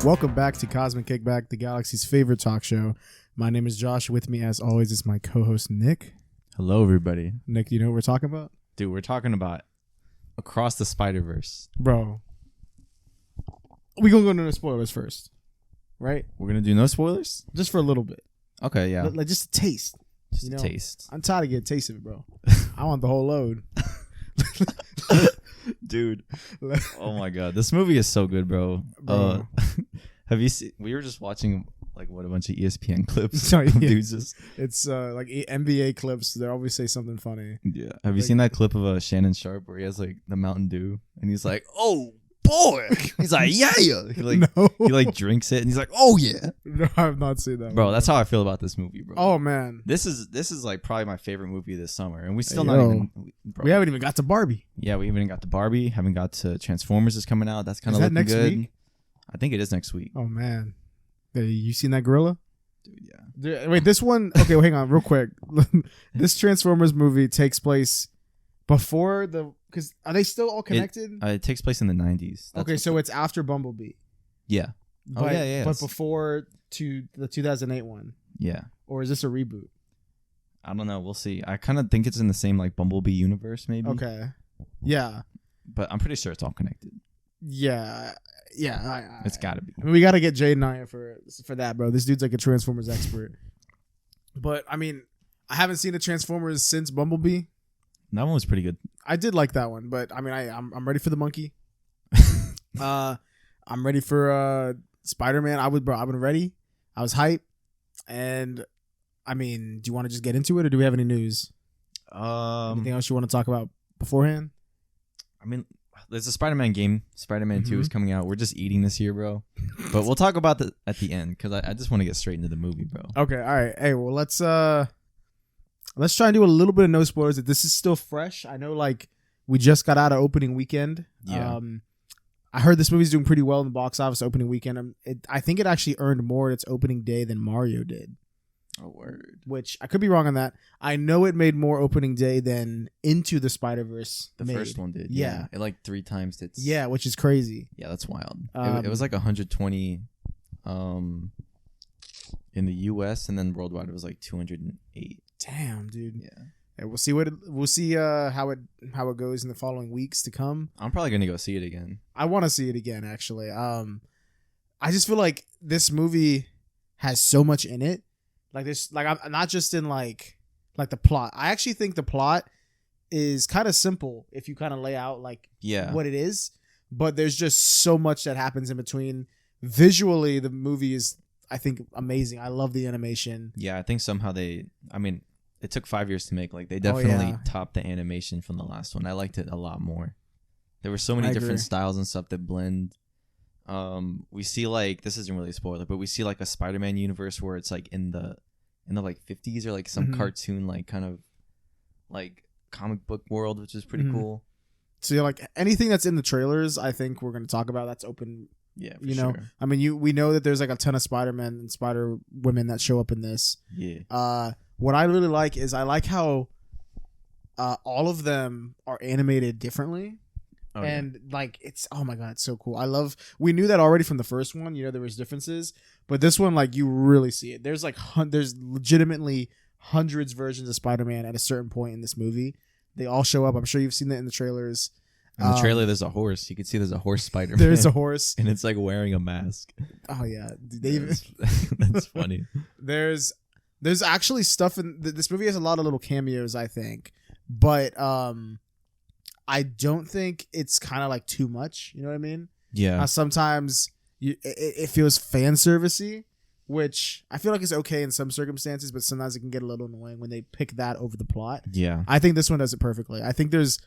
Welcome back to Cosmic Kickback, the galaxy's favorite talk show. My name is Josh. With me, as always, is my co-host, Nick. Hello, everybody. Nick, do you know what we're talking about? Dude, we're talking about Across the Spider-Verse. Bro, we're going to go into the spoilers first, right? We're going to do no spoilers? Just for a little bit. Okay, yeah. Like just a taste. Just a taste. I'm tired of getting a taste of it, bro. I want the whole load. Dude. Oh, my God. This movie is so good, bro. Have you seen... We were just watching... a bunch of ESPN clips. Sorry, yeah. Dudes just... It's like NBA clips. They always say something funny. Yeah. Have you seen that clip of Shannon Sharp where he has the Mountain Dew and he's like, oh boy. He's like, yeah. He drinks it and he's like, oh yeah. No, I have not seen that. Bro, that's how I feel about this movie, bro. Oh man. This is probably my favorite movie this summer, and we still we haven't even got to Barbie. Yeah, we haven't got to Barbie. Haven't got to Transformers is coming out. That's kind of looking next good. week? I think it is next week. Oh man. Hey, you seen that gorilla? Dude, yeah. Wait, this one... Okay, well, hang on real quick. This Transformers movie takes place before the... Because are they still all connected? It takes place in the 90s. Okay, so it's after Bumblebee. Yeah. But, yeah. But before the 2008 one. Yeah. Or is this a reboot? I don't know. We'll see. I kind of think it's in the same Bumblebee universe, maybe. Okay. Yeah. But I'm pretty sure it's all connected. Yeah. It's got to be. I mean, we got to get Jay Naya for that, bro. This dude's like a Transformers expert. But I mean, I haven't seen the Transformers since Bumblebee. That one was pretty good. I did like that one, but I mean, I'm ready for the monkey. I'm ready for Spider-Man. I've been ready. I was hyped, and I mean, do you want to just get into it, or do we have any news? Anything else you want to talk about beforehand? I mean, there's a Spider-Man game. Spider-Man 2 is coming out. We're just eating this year, bro. But we'll talk about that at the end because I just want to get straight into the movie, bro. Okay, all right. Hey, well, let's try and do a little bit of no spoilers. This is still fresh. I know, we just got out of opening weekend. Yeah. I heard this movie's doing pretty well in the box office opening weekend. I think it actually earned more at its opening day than Mario did. Oh, word. Which I could be wrong on that. I know it made more opening day than Into the Spider-Verse. The first one did. Yeah. It 3 times its... Yeah, which is crazy. Yeah, that's wild. It was 120 in the US, and then worldwide it was 208. Damn, dude. Yeah. And we'll see how it goes in the following weeks to come. I'm probably gonna go see it again. I want to see it again, actually. I just feel like this movie has so much in it. I'm not just in the plot. I actually think the plot is kind of simple if you kind of lay out what it is, but there's just so much that happens in between. Visually, the movie is, I think, amazing. I love the animation. Yeah, I think somehow it took 5 years to make. They definitely topped the animation from the last one. I liked it a lot more. There were so many different styles and stuff that blend. We see this isn't really a spoiler, but we see a Spider-Man universe where it's in the 50s or some cartoon kind of comic book world, which is pretty cool. So anything that's in the trailers, I think we're going to talk about. That's open. Yeah, for you know. Sure. I mean, we know that there's a ton of Spider-Men and Spider-Women that show up in this. Yeah. What I really like is I like how all of them are animated differently. Oh, and it's, oh my God, it's so cool. We knew that already from the first one, there was differences, but this one, you really see it. There's there's legitimately hundreds versions of Spider-Man at a certain point in this movie. They all show up. I'm sure you've seen that in the trailers. In the trailer, there's a horse. You can see there's a horse Spider-Man. There's a horse. And it's wearing a mask. Oh yeah. That's funny. There's actually stuff in this movie has a lot of little cameos, I think, but, I don't think it's kind of too much. You know what I mean? Yeah. Sometimes it feels fan servicey, which I feel like is okay in some circumstances, but sometimes it can get a little annoying when they pick that over the plot. Yeah. I think this one does it perfectly. I think there's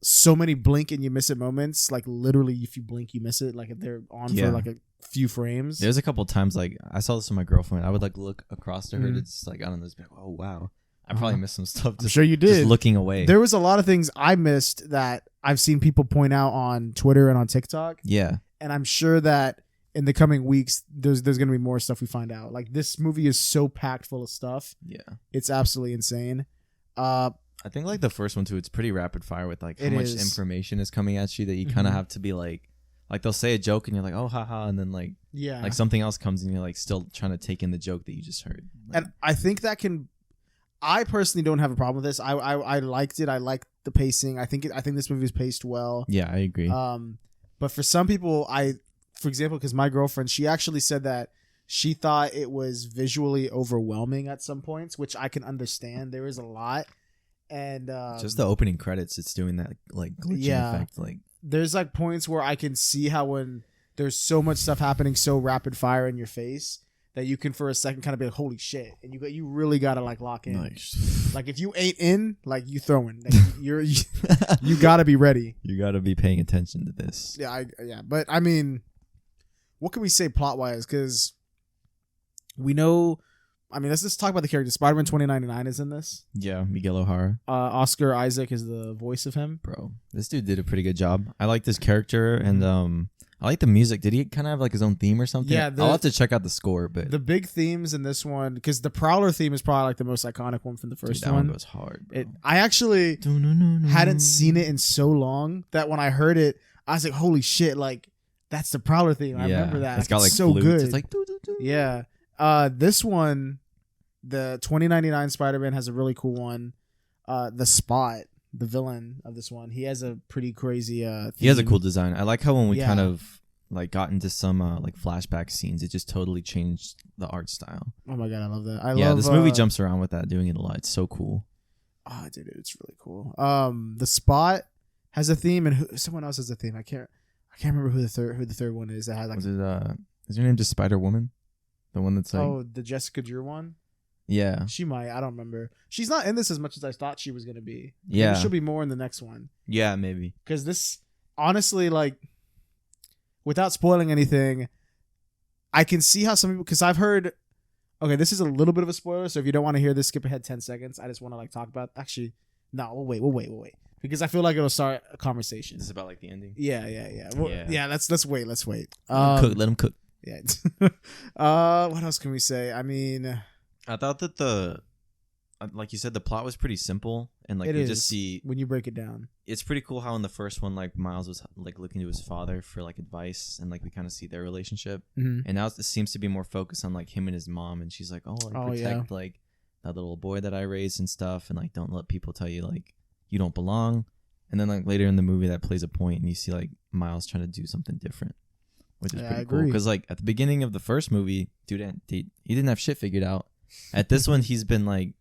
so many blink and you miss it moments. Literally, if you blink, you miss it. If they're on for a few frames. There's a couple times I saw this with my girlfriend. I would look across to her. It's I don't know. It's oh wow. I probably missed some stuff. I'm sure you did. Just looking away. There was a lot of things I missed that I've seen people point out on Twitter and on TikTok. Yeah. And I'm sure that in the coming weeks, there's going to be more stuff we find out. This movie is so packed full of stuff. Yeah. It's absolutely insane. I think the first one too, it's pretty rapid fire with how much information is coming at you that you kind of have to be like they'll say a joke and you're like, oh haha, and then like something else comes and you're like still trying to take in the joke that you just heard. Like, and I think that can. I personally don't have a problem with this. I liked it. I liked the pacing. I think this movie is paced well. Yeah, I agree. But for some people, for example, because my girlfriend, she actually said that she thought it was visually overwhelming at some points, which I can understand. There is a lot, and just the opening credits, it's doing that like glitching effect. Like there's like points where I can see how when there's so much stuff happening so rapid fire in your face that you can for a second kind of be like, holy shit, and you really gotta like lock in. Nice. Like if you ain't in, like you throwing, like, you gotta be ready. You gotta be paying attention to this. Yeah, but I mean, what can we say plot wise? Because we know, I mean, let's just talk about the character. Spider-Man 2099 is in this. Yeah, Miguel O'Hara. Oscar Isaac is the voice of him. Bro, this dude did a pretty good job. I like this character, and I like the music. Did he kind of have like his own theme or something? Yeah, I'll have to check out the score, but the big themes in this one, because the Prowler theme is probably like the most iconic one from the first that one goes hard. Bro. I actually hadn't seen it in so long that when I heard it, I was like, "Holy shit!" Like that's the Prowler theme. I remember that. It's got like so flutes. good. It's like yeah. This one, the 2099 Spider-Man has a really cool one. The Spot, the villain of this one, he has a pretty crazy theme. He has a cool design. I like how when we kind of like got into some like flashback scenes, it just totally changed the art style. Oh my god, I love that. I love this movie jumps around with that, doing it a lot. It's so cool. Oh, dude, it's really cool. The Spot has a theme, and someone else has a theme. I can't remember who the third one is that has like. Was it is your name just Spider Woman? The one that's like the Jessica Drew one. Yeah, she might. I don't remember. She's not in this as much as I thought she was gonna be. Yeah, maybe she'll be more in the next one. Yeah, maybe. Because this, honestly, like, without spoiling anything, I can see how some people. Because I've heard. Okay, this is a little bit of a spoiler, so if you don't want to hear this, skip ahead 10 seconds. I just want to like talk about. Actually, no, we'll wait. Because I feel like it'll start a conversation. This is about like the ending. Yeah. Well, yeah. Let's wait. Let them cook. Yeah. What else can we say? I mean, I thought that like you said, the plot was pretty simple, and like you just see when you break it down. It's pretty cool how in the first one, like Miles was like looking to his father for like advice, and like we kind of see their relationship, and now it seems to be more focused on like him and his mom, and she's like, oh, I protect like that little boy that I raised and stuff, and like don't let people tell you like you don't belong, and then like later in the movie that plays a point, and you see like Miles trying to do something different. Which is pretty cool because like at the beginning of the first movie, dude, he didn't have shit figured out. At this one, he's been like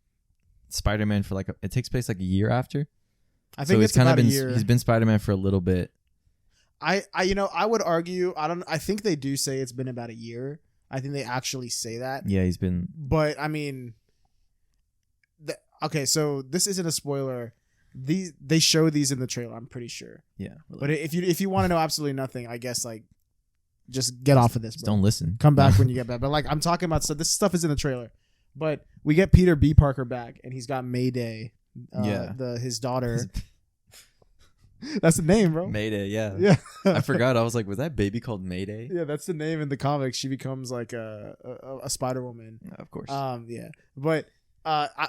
Spider-Man for like it takes place like a year after. I think so it's kind of been a year. He's been Spider-Man for a little bit. I would argue. I think they do say it's been about a year. I think they actually say that. Yeah, he's been. But I mean, okay, so this isn't a spoiler. They show these in the trailer. I'm pretty sure. Yeah, but if you want to know absolutely nothing, I guess like. Just get off of this, bro. Don't listen. Come back when you get back. But like I'm talking about, so this stuff is in the trailer. But we get Peter B. Parker back, and he's got Mayday. His daughter. That's the name, bro. Mayday, yeah. Yeah. I forgot. I was like, was that baby called Mayday? Yeah, that's the name in the comics. She becomes like a Spider Woman. Of course. Yeah, but.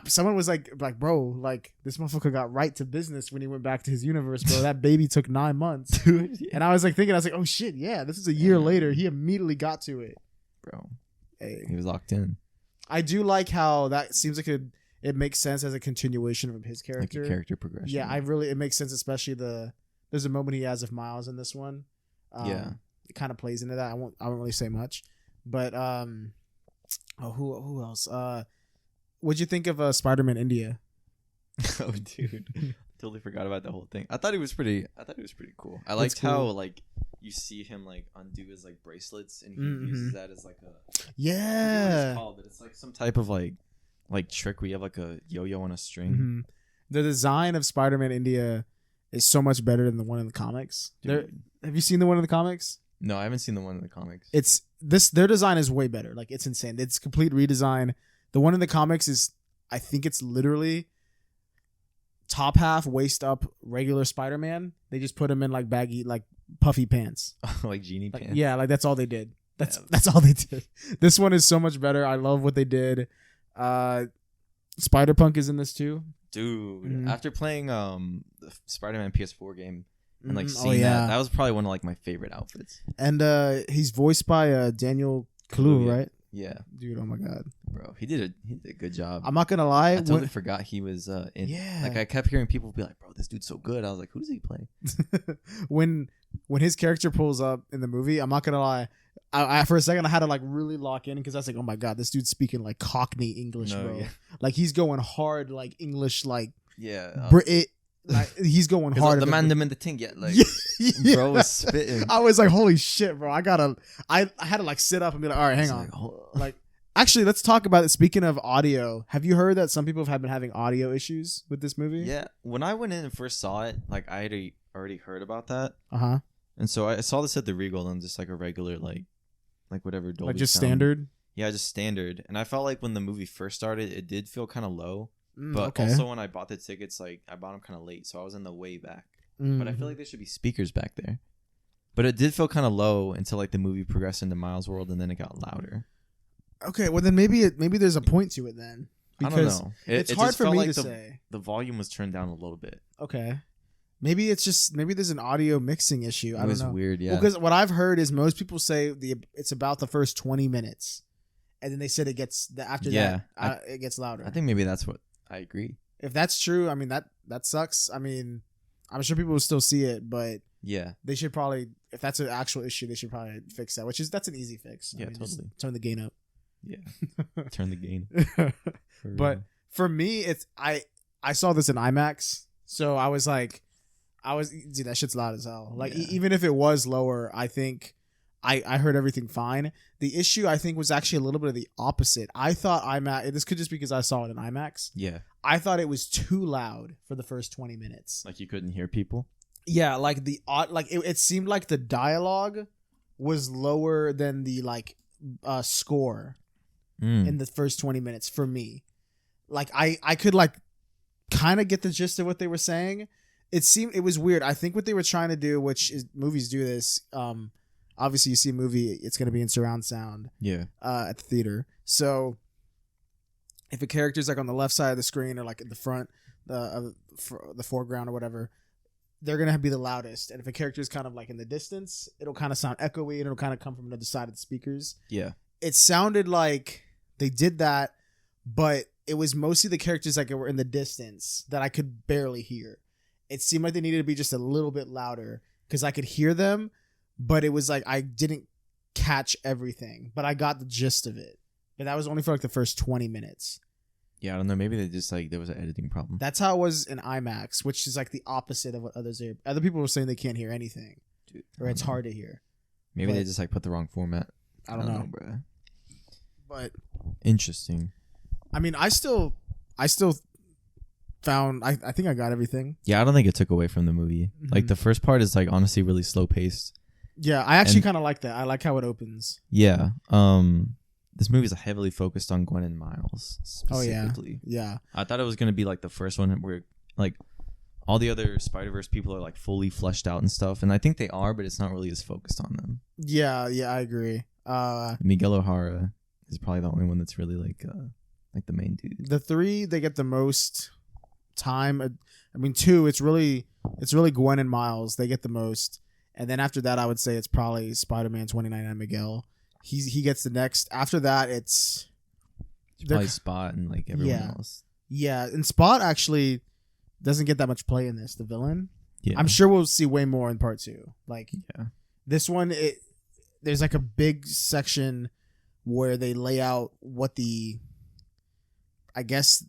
Someone was like, bro, like this motherfucker got right to business when he went back to his universe, bro. That baby took 9 months, dude. And I was like thinking, oh shit, yeah, this is a year later. He immediately got to it, bro. Hey. He was locked in. I do like how that seems like it makes sense as a continuation of his character, like a character progression. Yeah, it makes sense, especially there's a moment he has of Miles in this one. It kind of plays into that. I won't really say much, but who else? What'd you think of Spider-Man India? Oh, dude, totally forgot about the whole thing. I thought it was pretty cool. I liked how like you see him like undo his like bracelets, and he uses that as like a I don't know what it's called, but it's like some type of like trick where you have like a yo-yo on a string. Mm-hmm. The design of Spider-Man India is so much better than the one in the comics. Have you seen the one in the comics? No, I haven't seen the one in the comics. Their design is way better. Like it's insane. It's complete redesign. The one in the comics is, I think it's literally top half, waist up, regular Spider-Man. They just put him in like baggy, like puffy pants. Like genie pants? Yeah, like that's all they did. That's all they did. This one is so much better. I love what they did. Spider-Punk is in this too. Dude, after playing the Spider-Man PS4 game, and like seeing that was probably one of like my favorite outfits. And he's voiced by Daniel Kaluuya, right? Yeah, dude. Oh my god, bro, he did a good job. I'm not gonna lie, I totally forgot he was in. Yeah, like I kept hearing people be like, "Bro, this dude's so good." I was like, "Who does he play?" when his character pulls up in the movie, I'm not gonna lie. I for a second I had to like really lock in because I was like, oh my god, this dude's speaking like Cockney English, bro. Yeah. Like he's going hard, like English, like like he's going hard. The man them in the thing yet, like bro was spitting. I was like, holy shit, bro. I had to like sit up and be like, all right, hang on. Like, actually, let's talk about it. Speaking of audio, have you heard that some people have been having audio issues with this movie? Yeah, when I went in and first saw it, like I had already heard about that. Uh-huh. And so I saw this at the Regal and just like a regular like whatever Dolby like just sound. Standard. Yeah, just standard. And I felt like when the movie first started, it did feel kind of low. But okay. also when I bought the tickets, like I bought them kind of late, so I was in the way back. But I feel like there should be speakers back there. But it did feel kind of low until like the movie progressed into Miles World, and then it got louder. Okay, well then maybe there's a point to it then. Because I don't know. It's hard for me to say. The volume was turned down a little bit. Okay. Maybe there's an audio mixing issue. I don't know. It was weird, yeah. Because what I've heard is most people say it's about the first 20 minutes, and then they said it gets it gets louder. I think maybe that's what I agree. If that's true, I mean that sucks. I mean, I'm sure people will still see it, but yeah, they should probably, if that's an actual issue, they should probably fix that. That's an easy fix. Yeah, totally. Turn the gain up. Yeah, turn the gain. But for me, I saw this in IMAX, so I was like. Dude, that shit's loud as hell. Like, even if it was lower, I think I heard everything fine. The issue, I think, was actually a little bit of the opposite. I thought IMAX, this could just be because I saw it in IMAX. Yeah. I thought it was too loud for the first 20 minutes. Like, you couldn't hear people? Yeah, like, it seemed like the dialogue was lower than the, like, score in the first 20 minutes for me. Like, I could, like, kind of get the gist of what they were saying. It was weird. I think what they were trying to do, which is movies do this. Obviously, you see a movie, it's going to be in surround sound. Yeah. At the theater. So, if a character's like on the left side of the screen or like in the front, the foreground or whatever, they're going to be the loudest. And if a character is kind of like in the distance, it'll kind of sound echoey and it'll kind of come from another side of the speakers. Yeah. It sounded like they did that, but it was mostly the characters like were in the distance that I could barely hear. It seemed like they needed to be just a little bit louder because I could hear them, but it was like I didn't catch everything, but I got the gist of it. But that was only for like the first 20 minutes. Yeah, I don't know. Maybe they just like there was an editing problem. That's how it was in IMAX, which is like the opposite of what others are. Other people were saying they can't hear anything, dude, or it's hard to hear. Maybe they just like put the wrong format. I don't know, bro. But interesting. I mean, I still found I think I got everything. Yeah, I don't think it took away from the movie. Mm-hmm. Like the first part is like honestly really slow paced. Yeah, I actually kind of like that. I like how it opens. Yeah. This movie is heavily focused on Gwen and Miles specifically. Oh yeah. I thought it was gonna be like the first one where like all the other Spider-Verse people are like fully fleshed out and stuff, and I think they are, but it's not really as focused on them. Yeah, I agree. Miguel O'Hara is probably the only one that's really like the main dude. The three, they get the most time. I mean, two, it's really Gwen and Miles. They get the most, and then after that, I would say it's probably Spider-Man 2099 Miguel. He gets the next. After that, it's probably Spot and like everyone else. Yeah, and Spot actually doesn't get that much play in this. The villain. Yeah, I'm sure we'll see way more in part two. Like, this one, there's like a big section where they lay out what I guess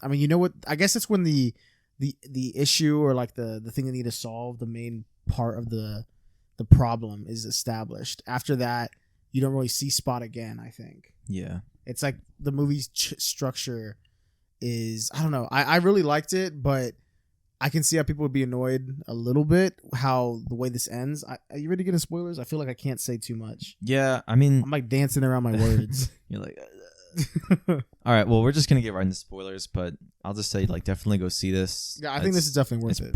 it's when the issue or like the thing they need to solve, the main part of the problem is established. After that, you don't really see Spot again, I think. Yeah. It's like the movie's structure is, I don't know. I really liked it, but I can see how people would be annoyed a little bit how the way this ends. Are you ready to get into spoilers? I feel like I can't say too much. Yeah, I mean, I'm like dancing around my words. You're like, all right. Well, we're just gonna get right into spoilers, but I'll just say, like, definitely go see this. Yeah, I think this is definitely worth it.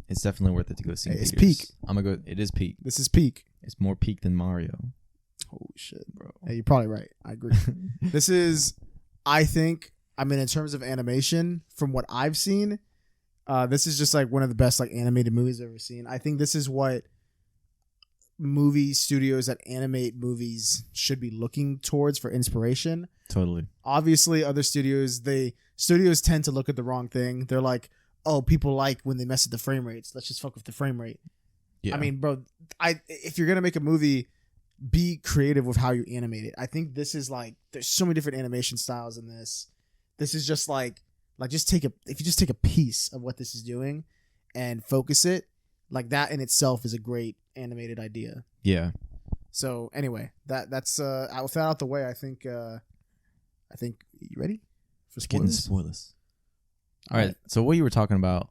It's definitely worth it to go see. Hey, it's peak. I'm gonna go. It is peak. This is peak. It's more peak than Mario. Holy shit, bro. Hey, you're probably right. I agree. This is, I think, I mean, in terms of animation, from what I've seen, This is just like one of the best like animated movies I've ever seen. I think this is what movie studios that animate movies should be looking towards for inspiration. Totally. Obviously, other studios tend to look at the wrong thing. They're like, oh, people like when they mess with the frame rates. Let's just fuck with the frame rate. Yeah. I mean, bro, if you're gonna make a movie, be creative with how you animate it. I think this is like, there's so many different animation styles in this. This is just like if you just take a piece of what this is doing and focus it, like that in itself is a great animated idea. Yeah. So anyway, that's with that out the way, I think you ready for spoilers? Getting spoilers. All right. So what you were talking about,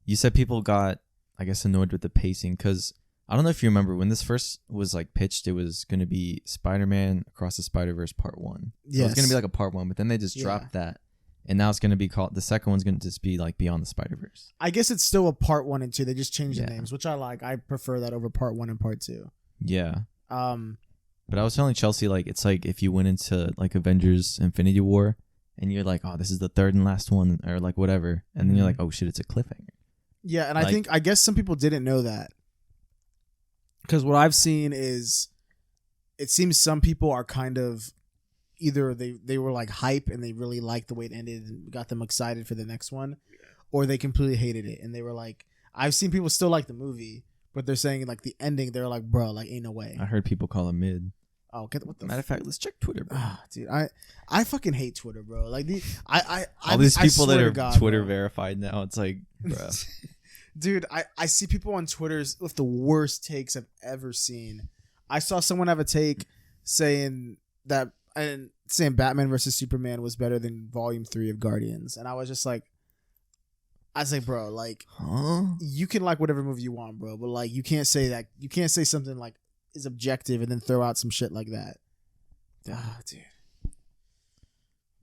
you said people got, I guess, annoyed with the pacing because I don't know if you remember when this first was like pitched, it was going to be Spider-Man Across the Spider-Verse Part 1. So it was going to be like a Part 1, but then they just dropped that. And now it's going to be called, the second one's going to just be like Beyond the Spider-Verse. I guess it's still a Part 1 and 2. They just changed the names, which I like. I prefer that over Part 1 and Part 2. Yeah. But I was telling Chelsea, like, it's like if you went into like Avengers Infinity War and you're like, oh, this is the third and last one, or like whatever. And then you're like, oh shit, it's a cliffhanger. Yeah. And like, I guess some people didn't know that. Because what I've seen is, it seems some people are kind of, either they were like hype and they really liked the way it ended and got them excited for the next one, or they completely hated it and they were like, I've seen people still like the movie, but they're saying like the ending, they're like, bro, like ain't no way. I heard people call it mid. Oh, what the matter of fact, let's check Twitter, bro. Dude, I fucking hate Twitter, bro. Like all these people that are Twitter verified now, it's like, bro. Dude, I see people on Twitter with the worst takes I've ever seen. I saw someone have a take saying Batman versus Superman was better than Volume 3 of Guardians, and I was like, bro, like, you can like whatever movie you want, bro, but like, you can't say that. You can't say something like is objective and then throw out some shit like that. Dude.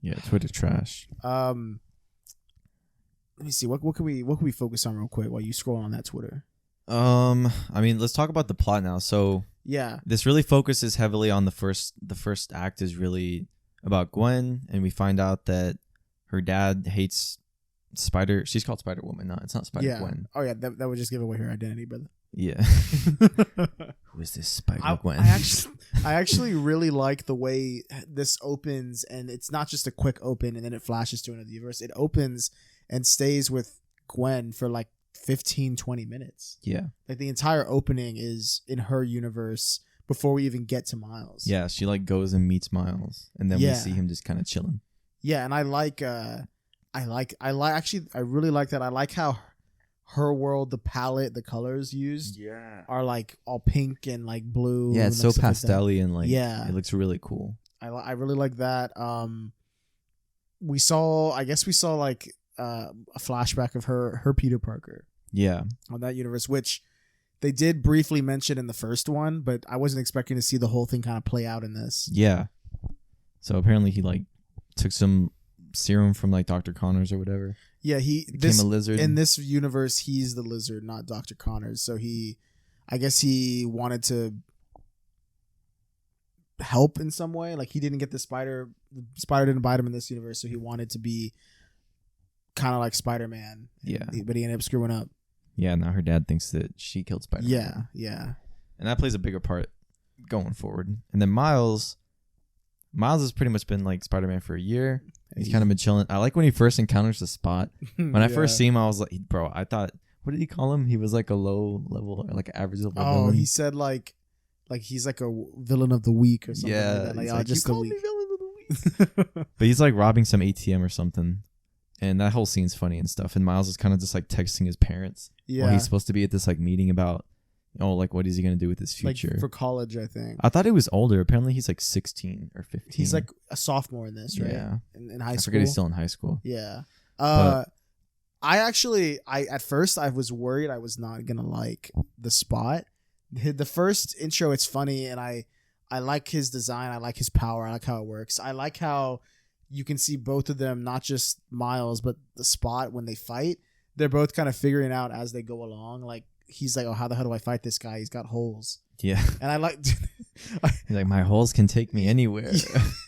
Yeah, Twitter trash. Let me see. What can we focus on real quick while you scroll on that Twitter? I mean, let's talk about the plot now. So yeah, this really focuses heavily on the first act is really about Gwen, and we find out that her dad hates Spider. She's called Spider Woman. No, it's not Spider Gwen. Oh yeah, that would just give away her identity, brother. Yeah. Who is this Spider Gwen? I actually really like the way this opens, and it's not just a quick open and then it flashes to another universe. It opens and stays with Gwen for like 15-20 minutes. Yeah. Like the entire opening is in her universe before we even get to Miles. Yeah, she like goes and meets Miles, and then we see him just kind of chilling. Yeah, and I really like that. I like how her world, the palette, the colors used are like all pink and like blue. Yeah, it's so pastel-y and like, it looks really cool. I really like that. We saw like a flashback of her Peter Parker. Yeah. On that universe, which they did briefly mention in the first one, but I wasn't expecting to see the whole thing kind of play out in this. Yeah. So apparently he like took some serum from like Dr. Connors or whatever. Yeah, became a lizard. In this universe, he's the lizard, not Dr. Connors. So I guess he wanted to help in some way. Like he didn't get the spider didn't bite him in this universe, so he wanted to be kind of like Spider-Man. Yeah. But he ended up screwing up. Yeah, now her dad thinks that she killed Spider-Man. Yeah. And that plays a bigger part going forward. And then Miles has pretty much been like Spider-Man for a year. He's kind of been chilling. I like when he first encounters the Spot. When I first see him, I was like, bro, I thought, what did he call him? He was like a low level or like an average level villain. He said like he's like a villain of the week or something like that. Like, just you called me villain of the week. But he's like robbing some ATM or something. And that whole scene's funny and stuff. And Miles is kind of just like texting his parents. Yeah. While he's supposed to be at this like meeting about, like what is he going to do with his future? Like for college, I think. I thought he was older. Apparently he's like 16 or 15. He's like a sophomore in this, right? Yeah. In high school. I forget he's still in high school. Yeah. At first I was worried I was not going to like the Spot. The first intro, it's funny, and I like his design. I like his power. I like how it works. I like how you can see both of them, not just Miles, but the Spot when they fight. They're both kind of figuring out as they go along. Like, he's like, oh, how the hell do I fight this guy? He's got holes. Yeah. And I like, He's like, my holes can take me anywhere.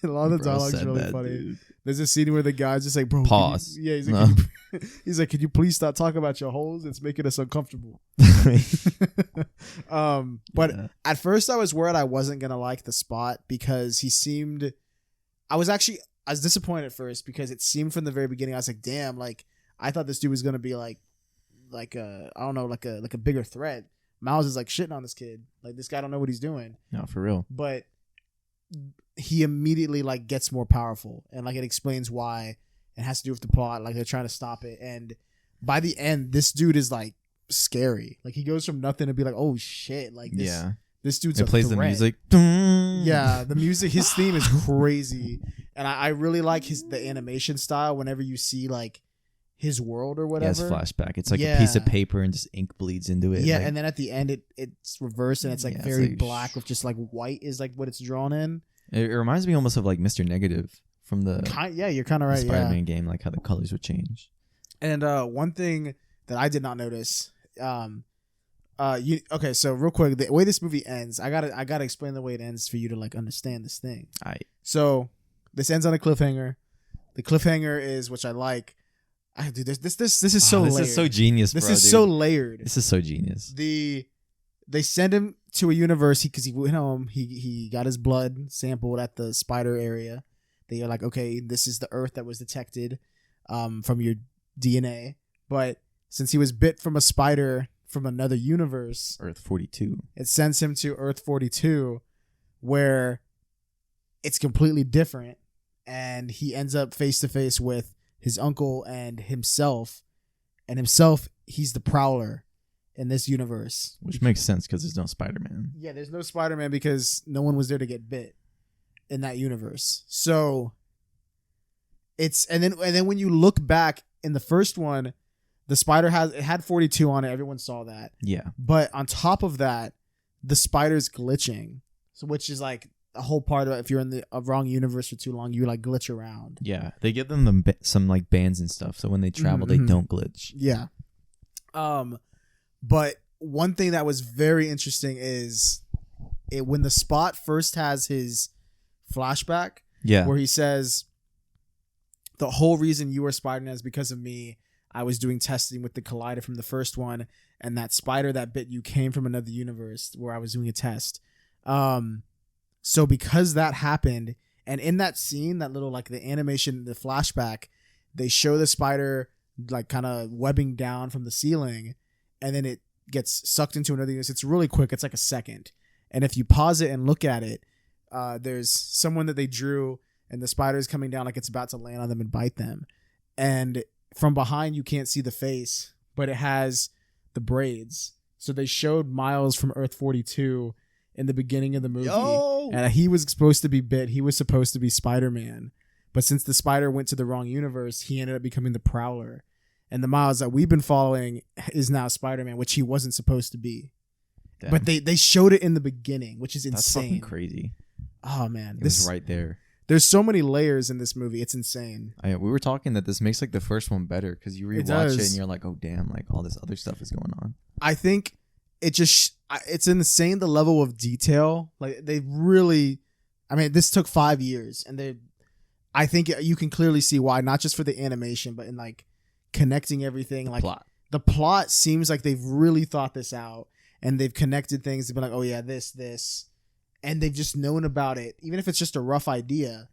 A lot of the Bro dialogue's said really that, funny. dude. There's a scene where the guy's just like, bro, Pause. He's No. like, he's like, could you please stop talking about your holes? It's making us uncomfortable. But Yeah. at first I was worried I wasn't gonna like the Spot because I was disappointed at first because it seemed from the very beginning I was like, damn, like I thought this dude was gonna be like a I don't know, like a bigger threat. Miles is like shitting on this kid. Like this guy don't know what he's doing. No, for real. But he immediately like gets more powerful and like it explains why. It has to do with the plot. Like they're trying to stop it. And by the end, this dude is like scary. Like he goes from nothing to be like, oh shit. Like this dude's it a plays threat. the music. Yeah, the music, his theme is crazy. And I really like the animation style whenever you see like his world or whatever. Yeah, it's flashback. It's like a piece of paper and just ink bleeds into it. Yeah, like, and then at the end it's reversed and it's like very like, black with just like white is like what it's drawn in. It reminds me almost of like Mr. Negative from the you're kind of right. Spider-Man game, like how the colors would change. And one thing that I did not notice, okay, so real quick, the way this movie ends, I gotta explain the way it ends for you to like understand this thing. So this ends on a cliffhanger. The cliffhanger is, which I like. Dude, this is so layered. This is so genius, bro. This is so layered. This is so genius. They send him to a university because he went home. He got his blood sampled at the spider area. They are like, okay, this is the Earth that was detected from your DNA. But since he was bit from a spider from another universe, Earth 42, it sends him to Earth 42, where it's completely different, and he ends up face to face with his uncle and himself. And himself, he's the Prowler in this universe. Which makes sense because there's no Spider-Man. Yeah, there's no Spider-Man because no one was there to get bit in that universe. So it's and then when you look back in the first one, the spider had 42 on it. Everyone saw that. Yeah. But on top of that, the spider's glitching. So which is like a whole part of it. If you're in the wrong universe for too long, you like glitch around. Yeah. They give them some like bands and stuff. So when they travel, they don't glitch. Yeah. But one thing that was very interesting is when the Spot first has his flashback, where he says, the whole reason you were Spider-Man is because of me. I was doing testing with the collider from the first one, and that spider that bit you came from another universe where I was doing a test. So because that happened, and in that scene, that little like the animation, the flashback, they show the spider like kind of webbing down from the ceiling, and then it gets sucked into another universe. It's really quick. It's like a second. And if you pause it and look at it, there's someone that they drew, and the spider is coming down like it's about to land on them and bite them. And from behind, you can't see the face, but it has the braids. So they showed Miles from Earth 42 in the beginning of the movie. And he was supposed to be bit. He was supposed to be Spider-Man. But since the spider went to the wrong universe, he ended up becoming the Prowler. And the Miles that we've been following is now Spider-Man, which he wasn't supposed to be. Damn. But they showed it in the beginning, which is insane. That's fucking crazy. Oh, man. It was right there. There's so many layers in this movie. It's insane. We were talking that this makes like the first one better because you rewatch it and you're like, oh, damn, like all this other stuff is going on. I think it's insane the level of detail. Like they really, I mean, this took 5 years, and I think you can clearly see why, not just for the animation, but in like connecting everything. The plot seems like they've really thought this out, and they've connected things. They've been like, oh yeah, this. And they've just known about it, even if it's just a rough idea.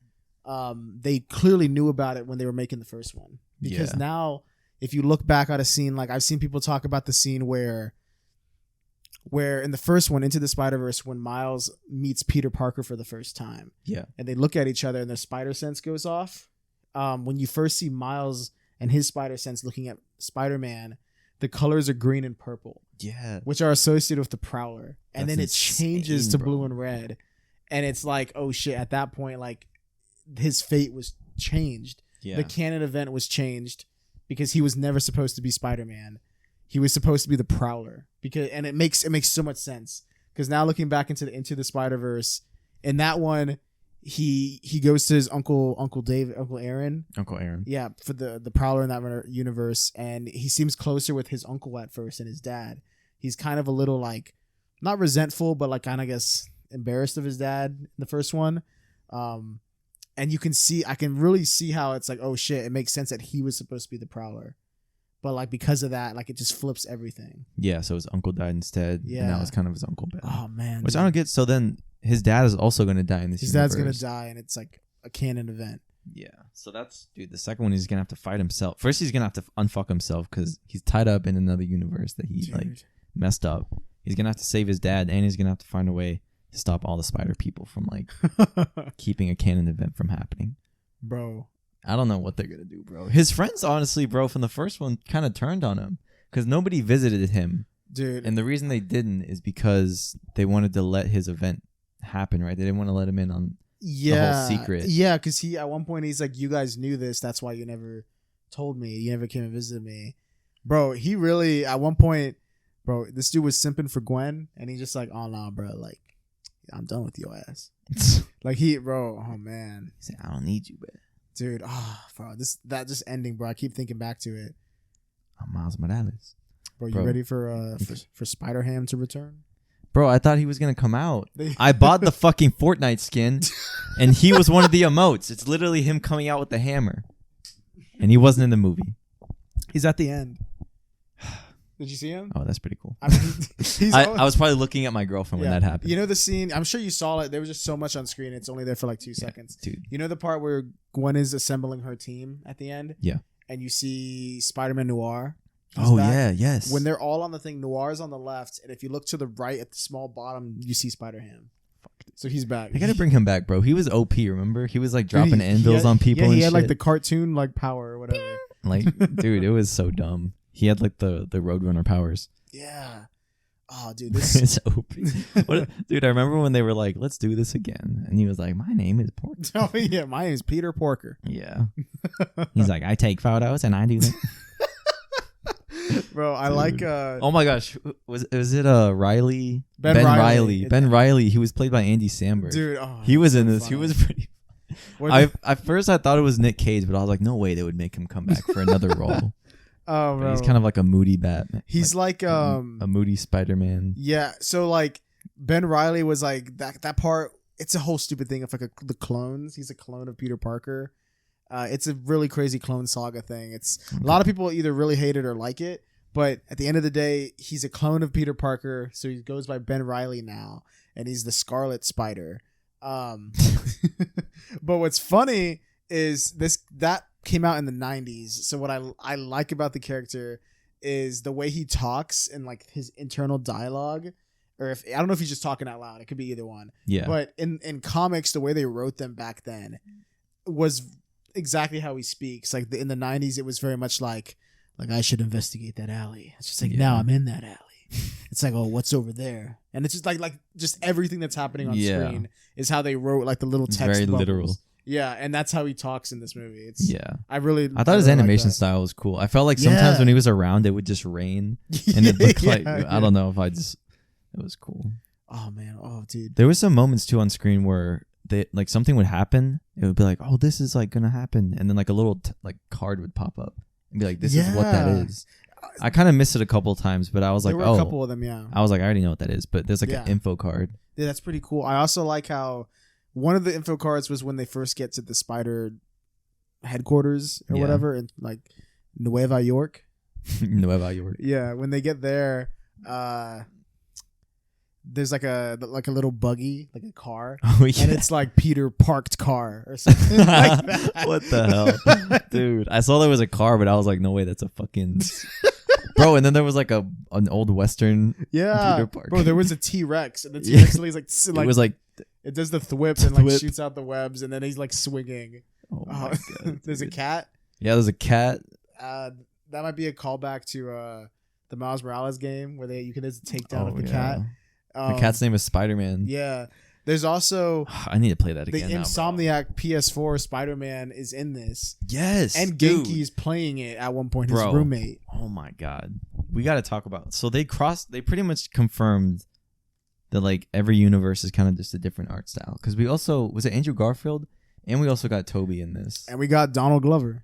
They clearly knew about it when they were making the first one. Because now, if you look back at a scene, like I've seen people talk about the scene where in the first one, Into the Spider-Verse, when Miles meets Peter Parker for the first time. Yeah. And they look at each other and their spider sense goes off. When you first see Miles and his spider sense looking at Spider-Man, the colors are green and purple. Yeah. Which are associated with the Prowler. And then it changes to blue and red. And it's like, oh shit, at that point, like his fate was changed. Yeah. The canon event was changed because he was never supposed to be Spider-Man. He was supposed to be the Prowler. And it makes so much sense. Because now looking back into the Spider-Verse, in that one, he goes to his Uncle Aaron. Yeah, for the Prowler in that universe, and he seems closer with his uncle at first and his dad. He's kind of a little like, not resentful, but like kind of, I guess, embarrassed of his dad in the first one. And I can really see how it's like, oh shit, it makes sense that he was supposed to be the Prowler. But like because of that, like it just flips everything. Yeah, so his uncle died instead. Yeah. And that was kind of his uncle Ben. Oh man. Which I don't get. So then his dad is also gonna die in this His universe. dad's gonna die and it's like a canon event. Yeah. So that's the second one he's gonna have to fight himself. First he's gonna have to unfuck himself because he's tied up in another universe that he like messed up. He's gonna have to save his dad and he's gonna have to find a way to stop all the spider people from like keeping a canon event from happening. Bro. I don't know what they're gonna do, bro. His friends, honestly, bro, from the first one kind of turned on him because nobody visited him, dude. And the reason they didn't is because they wanted to let his event happen, right? They didn't want to let him in on the whole secret. Yeah, because he at one point he's like, "You guys knew this. That's why you never told me. You never came and visited me, bro." He really at one point, bro. This dude was simping for Gwen, and he's just like, "Oh no, bro. Like, I'm done with your ass." Like bro. Oh man. He said, "I don't need you, bro." Dude, bro, that just ending, bro. I keep thinking back to it. I'm Miles Morales. Bro, you ready for Spider-Ham to return? Bro, I thought he was gonna come out. I bought the fucking Fortnite skin, and he was one of the emotes. It's literally him coming out with the hammer, and he wasn't in the movie. He's at the end. Did you see him? Oh, that's pretty cool. I mean, I was probably looking at my girlfriend when that happened. You know the scene? I'm sure you saw it. There was just so much on screen. It's only there for like 2 seconds. Dude. You know the part where Gwen is assembling her team at the end? Yeah. And you see Spider-Man Noir. Yeah, yes. When they're all on the thing, Noir's on the left, and if you look to the right at the small bottom, you see Spider-Ham. So he's back. I gotta bring him back, bro. He was OP, remember? He was like dropping anvils on people and shit. Yeah, he had like the cartoon like power or whatever. Like, dude, it was so dumb. He had like the Roadrunner powers. Yeah. Oh, dude, this is OP. Dude, I remember when they were like, "Let's do this again," and he was like, "My name is Porker." Oh yeah, my name is Peter Porker. Yeah. He's like, "I take photos and I do that." Bro, I like. Oh my gosh, was it Riley? Ben Riley. Ben Riley. He was played by Andy Samberg. Dude, he was in this. Funny. He was pretty. At first I thought it was Nick Cage, but I was like, no way they would make him come back for another role. Oh, bro. He's kind of like a moody Batman. He's like a moody Spider-Man. Yeah. So like Ben Riley was like that part. It's a whole stupid thing of like the clones. He's a clone of Peter Parker. It's a really crazy clone saga thing. It's a lot of people either really hate it or like it. But at the end of the day, he's a clone of Peter Parker. So he goes by Ben Riley now, and he's the Scarlet Spider. But what's funny is that came out in the 90s. So what I like about the character is the way he talks and like his internal dialogue, or if I don't know if he's just talking out loud. It could be either one. Yeah. But in comics, the way they wrote them back then was exactly how he speaks. Like in the 90s, it was very much like I should investigate that alley. It's just like now I'm in that alley. It's like, oh, what's over there? And it's just like just everything that's happening on screen is how they wrote like the little text. Very bubbles. literal. Yeah, and that's how he talks in this movie. It's I thought his animation style was cool. I felt like sometimes when he was around, it would just rain, and it looked like I don't know if it was cool. Oh man, oh dude. There was some moments too on screen where they like something would happen. It would be like, oh, this is like gonna happen, and then like a little like card would pop up and be like, this is what that is. I kind of missed it a couple of times, but I was like, there were a couple of them, yeah. I was like, I already know what that is, but there's like an info card. Yeah, that's pretty cool. I also like how one of the info cards was when they first get to the Spider headquarters or whatever in like Nueva York. Nueva York. Yeah, when they get there, there's like a little buggy, like a car, and it's like Peter parked car or something like that. What the hell, dude? I saw there was a car, but I was like, no way, that's a fucking bro. And then there was like an old Western. Yeah, Peter Parker. Bro, there was a T-Rex, and the T-Rex is like it was like it does the thwip and like shoots out the webs, and then he's like swinging. Oh my God, there's a cat. Yeah, there's a cat. That might be a callback to the Miles Morales game where you can just take down of the cat. The cat's name is Spider-Man. Yeah. There's also I need to play that again. The Insomniac PS4 Spider-Man is in this. Yes. And Genki's playing it at one point, his roommate. Oh my God. We got to talk about. So they pretty much confirmed that like every universe is kind of just a different art style. Because we also, was it Andrew Garfield? And we also got Toby in this. And we got Donald Glover.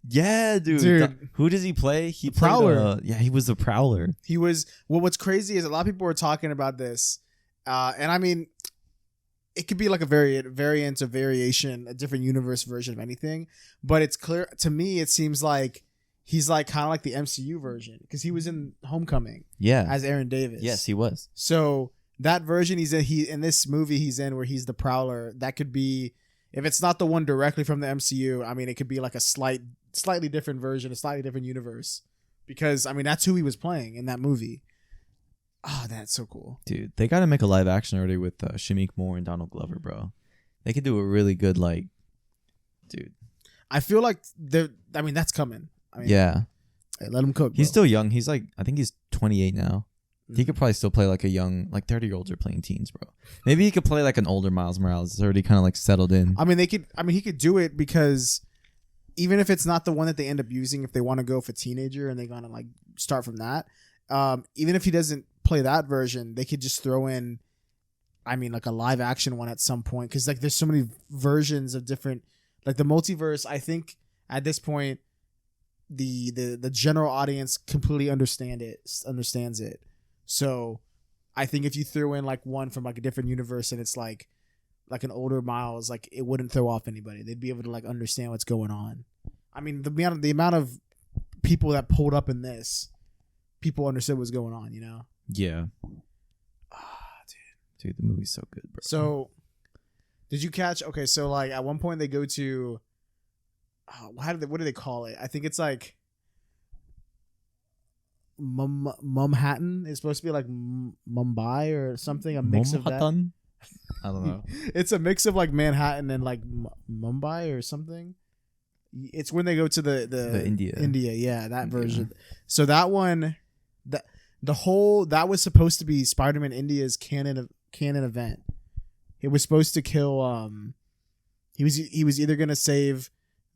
Yeah, dude. Who does he play? He played Prowler. He was the Prowler. He was. Well, what's crazy is a lot of people were talking about this, and I mean, it could be like a variant, a variation, a different universe version of anything. But it's clear to me. It seems like he's like kind of like the MCU version because he was in Homecoming. Yeah, as Aaron Davis. Yes, he was. So that version in this movie he's in where he's the Prowler. That could be, if it's not the one directly from the MCU. I mean, it could be like a slightly different version, a slightly different universe. Because I mean, that's who he was playing in that movie. Oh, that's so cool, dude. They got to make a live action already with Shamik Moore and Donald Glover, bro. They could do a really good dude. I feel like I mean, that's coming. I mean, yeah. Hey, let him cook. He's still young. He's I think he's 28 now. He could probably still play like a young, 30-year-olds are playing teens, bro. Maybe he could play like an older Miles Morales. It's already kind of settled in. I mean, he could do it because even if it's not the one that they end up using, if they want to go for teenager and they're gonna start from that, even if he doesn't play that version, they could just throw in, I mean, like a live action one at some point because there's so many versions of different, the multiverse. I think at this point, the general audience completely understands it. So I think if you threw in one from a different universe and it's like an older Miles, it wouldn't throw off anybody. They'd be able to understand what's going on. I mean, the amount of people that pulled up in this, people understood what's going on, you know? Yeah. Dude, the movie's so good, bro. So did you catch? Okay, so at one point they go to what do they call it? I think it's Mumhattan. It's supposed to be Mumbai or something. A mix of that. I don't know. It's a mix of Manhattan and Mumbai or something. It's when they go to the India, yeah, that version. So that one, that was supposed to be Spider-Man India's canon event. It was supposed to kill. He was either gonna save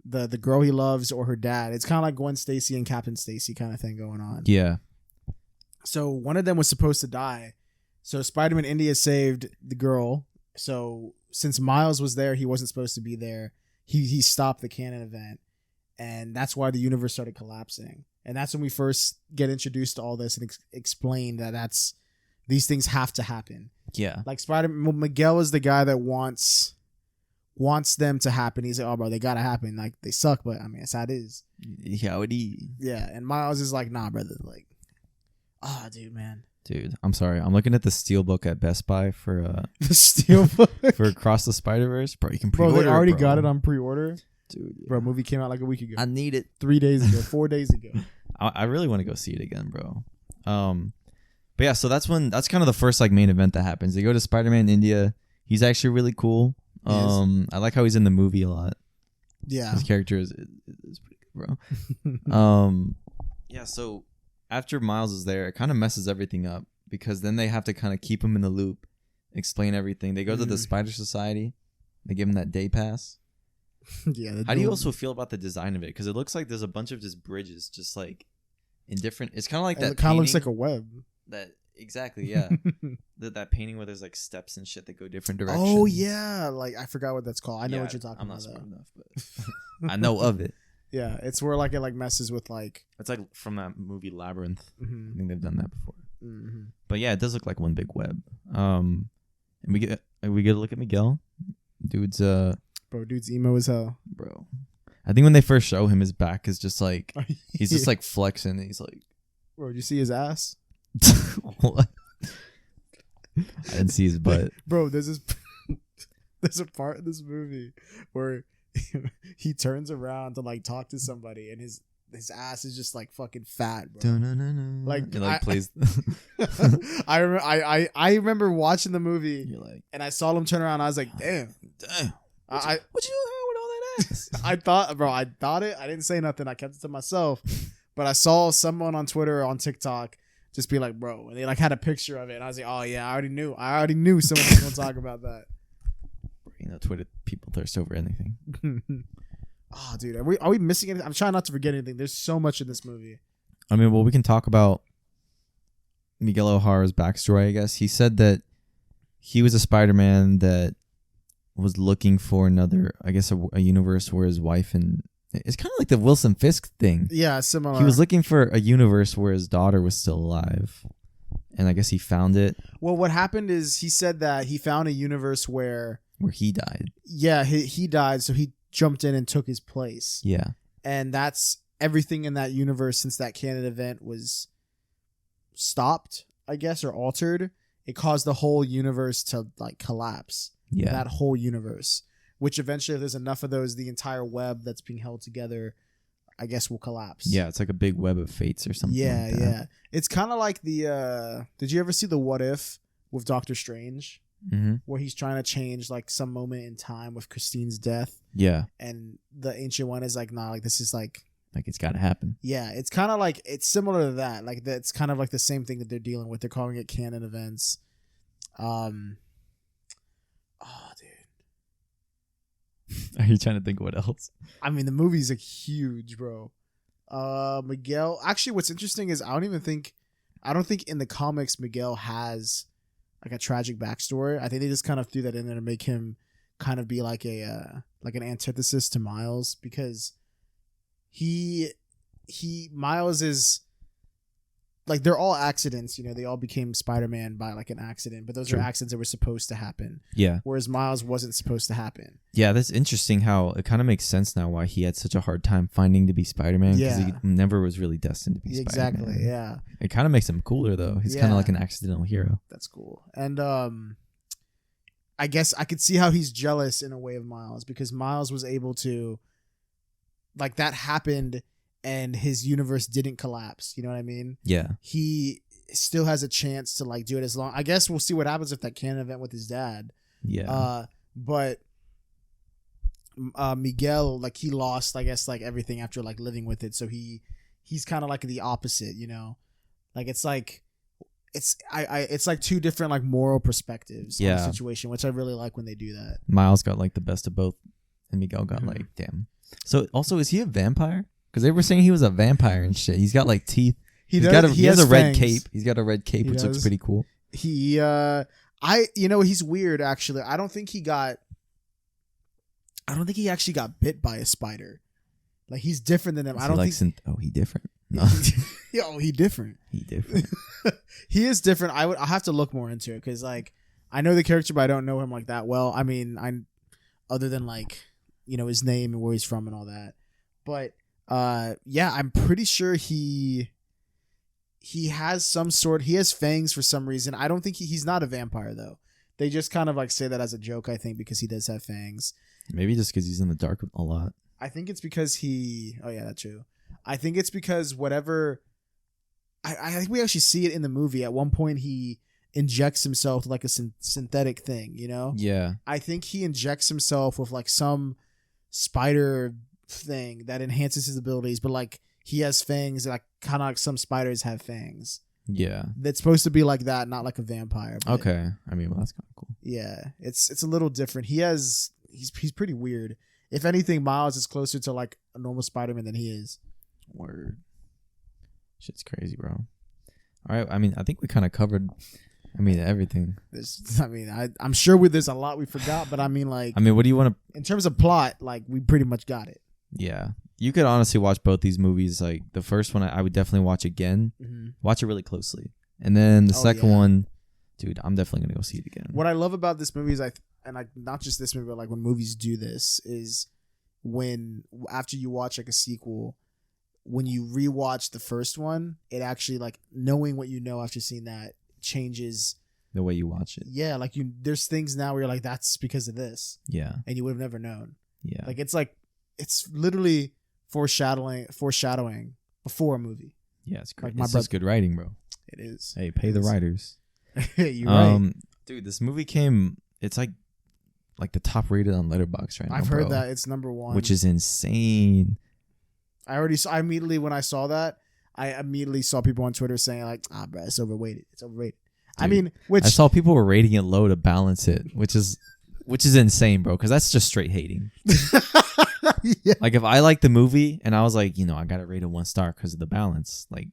the girl he loves or her dad. It's kind of like Gwen Stacy and Captain Stacy kind of thing going on. Yeah. So one of them was supposed to die. So Spider-Man India saved the girl. So since Miles was there, he wasn't supposed to be there. He stopped the canon event, and that's why the universe started collapsing. And that's when we first get introduced to all this and explain that these things have to happen. Yeah. Miguel is the guy that wants them to happen. He's like, oh, bro, they gotta happen. They suck, but I mean, that's how it is. Yeah, it is. Yeah, and Miles is like, nah, brother. Dude, man. Dude, I'm sorry. I'm looking at the Steelbook at Best Buy for the Steelbook for Across the Spider-Verse. Bro, you can pre-order. Bro, they already got it on pre-order. Dude, yeah. Bro, movie came out a week ago. I need it. 3 days ago, 4 days ago. I really want to go see it again, bro. But yeah, so that's kind of the first main event that happens. They go to Spider-Man India. He's actually really cool. I like how he's in the movie a lot. Yeah, his character is pretty good, bro. Yeah. So after Miles is there, it kind of messes everything up because then they have to kind of keep him in the loop, explain everything. They go to the Spider Society. They give him that day pass. Yeah. How do you also feel about the design of it? Because it looks like there's a bunch of just bridges, just in different. It's kind of like that. It kind of looks like a web. Exactly, yeah. that painting where there's steps and shit that go different directions. Oh yeah, I forgot what that's called. I know what you're talking about. I'm not smart enough, but I know of it. Yeah, it's where it messes with It's from that movie Labyrinth. Mm-hmm. I think they've done that before. Mm-hmm. But yeah, it does look like one big web. And we get a look at Miguel. Dude's dude's emo as hell. Bro, I think when they first show him, his back is just he's just flexing. And he's bro, did you see his ass? What? I didn't see his butt. Bro, there's a part in this movie where he turns around to talk to somebody and his ass is just fucking fat, bro. It plays. I remember watching the movie. You're and I saw him turn around. I was like, damn. What you doing with all that ass? I thought it. I didn't say nothing. I kept it to myself. But I saw someone on Twitter or on TikTok just be like, bro, and they had a picture of it, and I was like, oh yeah, I already knew someone was gonna talk about that. Twitter people thirst over anything. Oh, dude, are we missing anything? I'm trying not to forget anything. There's so much in this movie. I mean, well, we can talk about Miguel O'Hara's backstory, I guess. He said that he was a Spider-Man that was looking for another, I guess, a universe where his wife and it's kind of like the Wilson Fisk thing. Yeah, similar. He was looking for a universe where his daughter was still alive. and I guess he found it. Well, what happened is he said that he found a universe where he died. Yeah, he died, so he jumped in and took his place. Yeah. And that's everything in that universe since that canon event was stopped, I guess, or altered. It caused the whole universe to like collapse. Yeah. That whole universe. Which eventually, if there's enough of those, the entire web that's being held together, I guess, will collapse. Yeah, it's like a big web of fates or something. Yeah, like that. yeah. It's kind of like the. Did you ever see the What If with Doctor Strange? Mm-hmm. Where he's trying to change like some moment in time with Christine's death. Yeah. And the Ancient One is like, nah, like this is like it's got to happen. Yeah, it's kind of like it's similar to that. Like that's kind of like the same thing that they're dealing with. They're calling it canon events. Oh, dude. Are you trying to think what else? I mean, the movie's like huge, bro. Miguel. Actually, what's interesting is I don't think in the comics Miguel has like a tragic backstory. I think they just kind of threw that in there to make him kind of be like a like an antithesis to Miles, because Miles is like, they're all accidents, you know, they all became Spider-Man by like an accident, but those are accidents that were supposed to happen. Yeah. Whereas Miles wasn't supposed to happen. Yeah, that's interesting how it kind of makes sense now why he had such a hard time finding to be Spider-Man, because he never was really destined to be Spider-Man. Exactly, yeah. It kind of makes him cooler though. He's kind of like an accidental hero. That's cool. And I guess I could see how he's jealous in a way of Miles, because Miles was able to, like, that happened and his universe didn't collapse. You know what I mean? Yeah. He still has a chance to like do it as long. I guess we'll see what happens if that canon event with his dad. Yeah. But Miguel, like, he lost, I guess, like everything after like living with it. So he's kind of like the opposite, you know? Like it's like it's like two different like moral perspectives on the situation, which I really like when they do that. Miles got like the best of both, and Miguel got like, damn. So also, is he a vampire? Because they were saying he was a vampire and shit. He's got like teeth. He has a red cape. He's got a red cape, which looks pretty cool. He's weird actually. I don't think he actually got bit by a spider. Like, he's different than them. I don't think. He different. No. He different. He different. He is different. I'll have to look more into it, because like I know the character, but I don't know him like that well. I mean, other than like, you know, his name and where he's from and all that. But yeah, I'm pretty sure he has he has fangs for some reason. I don't think he's not a vampire though. They just kind of like say that as a joke, I think, because he does have fangs. Maybe just because he's in the dark a lot. I think it's because oh yeah, that's true. I think it's because whatever. I think we actually see it in the movie. At one point, he injects himself with like a synthetic thing, you know? Yeah. I think he injects himself with like some spider thing that enhances his abilities, but like he has fangs, like kind of like some spiders have fangs. Yeah. That's supposed to be like that, not like a vampire. Okay. I mean, well, that's kind of cool. Yeah. It's a little different. He's pretty weird. If anything, Miles is closer to like a normal Spider-Man than he is. Word. Shit's crazy, bro. All right. I mean, I think we kind of covered, everything. I'm sure there's a lot we forgot, but I mean, like. What do you want to. In terms of plot, like, we pretty much got it. Yeah. You could honestly watch both these movies. Like, the first one, I would definitely watch again. Mm-hmm. Watch it really closely. And then the second one, dude, I'm definitely going to go see it again. What I love about this movie is, not just this movie, but like when movies do this, is when, after you watch like a sequel, when you rewatch the first one, it actually, like, knowing what you know after seeing that changes the way you watch it. Yeah, like there's things now where you're like, that's because of this. Yeah. And you would have never known. Yeah. Like, it's literally foreshadowing before a movie. Yeah, it's great. It's just good writing, bro. It is. Hey, pay the writers. You're right. Dude, this movie it's like the top rated on Letterboxd right now. I've heard that it's number 1. Which is insane. When I saw that, I immediately saw people on Twitter saying like, bro, it's overrated. It's overrated. Dude, I saw people were rating it low to balance it, which is insane, bro, because that's just straight hating. Yeah. Like, if I like the movie and I was like, I got to rate it 1 star because of the balance, like,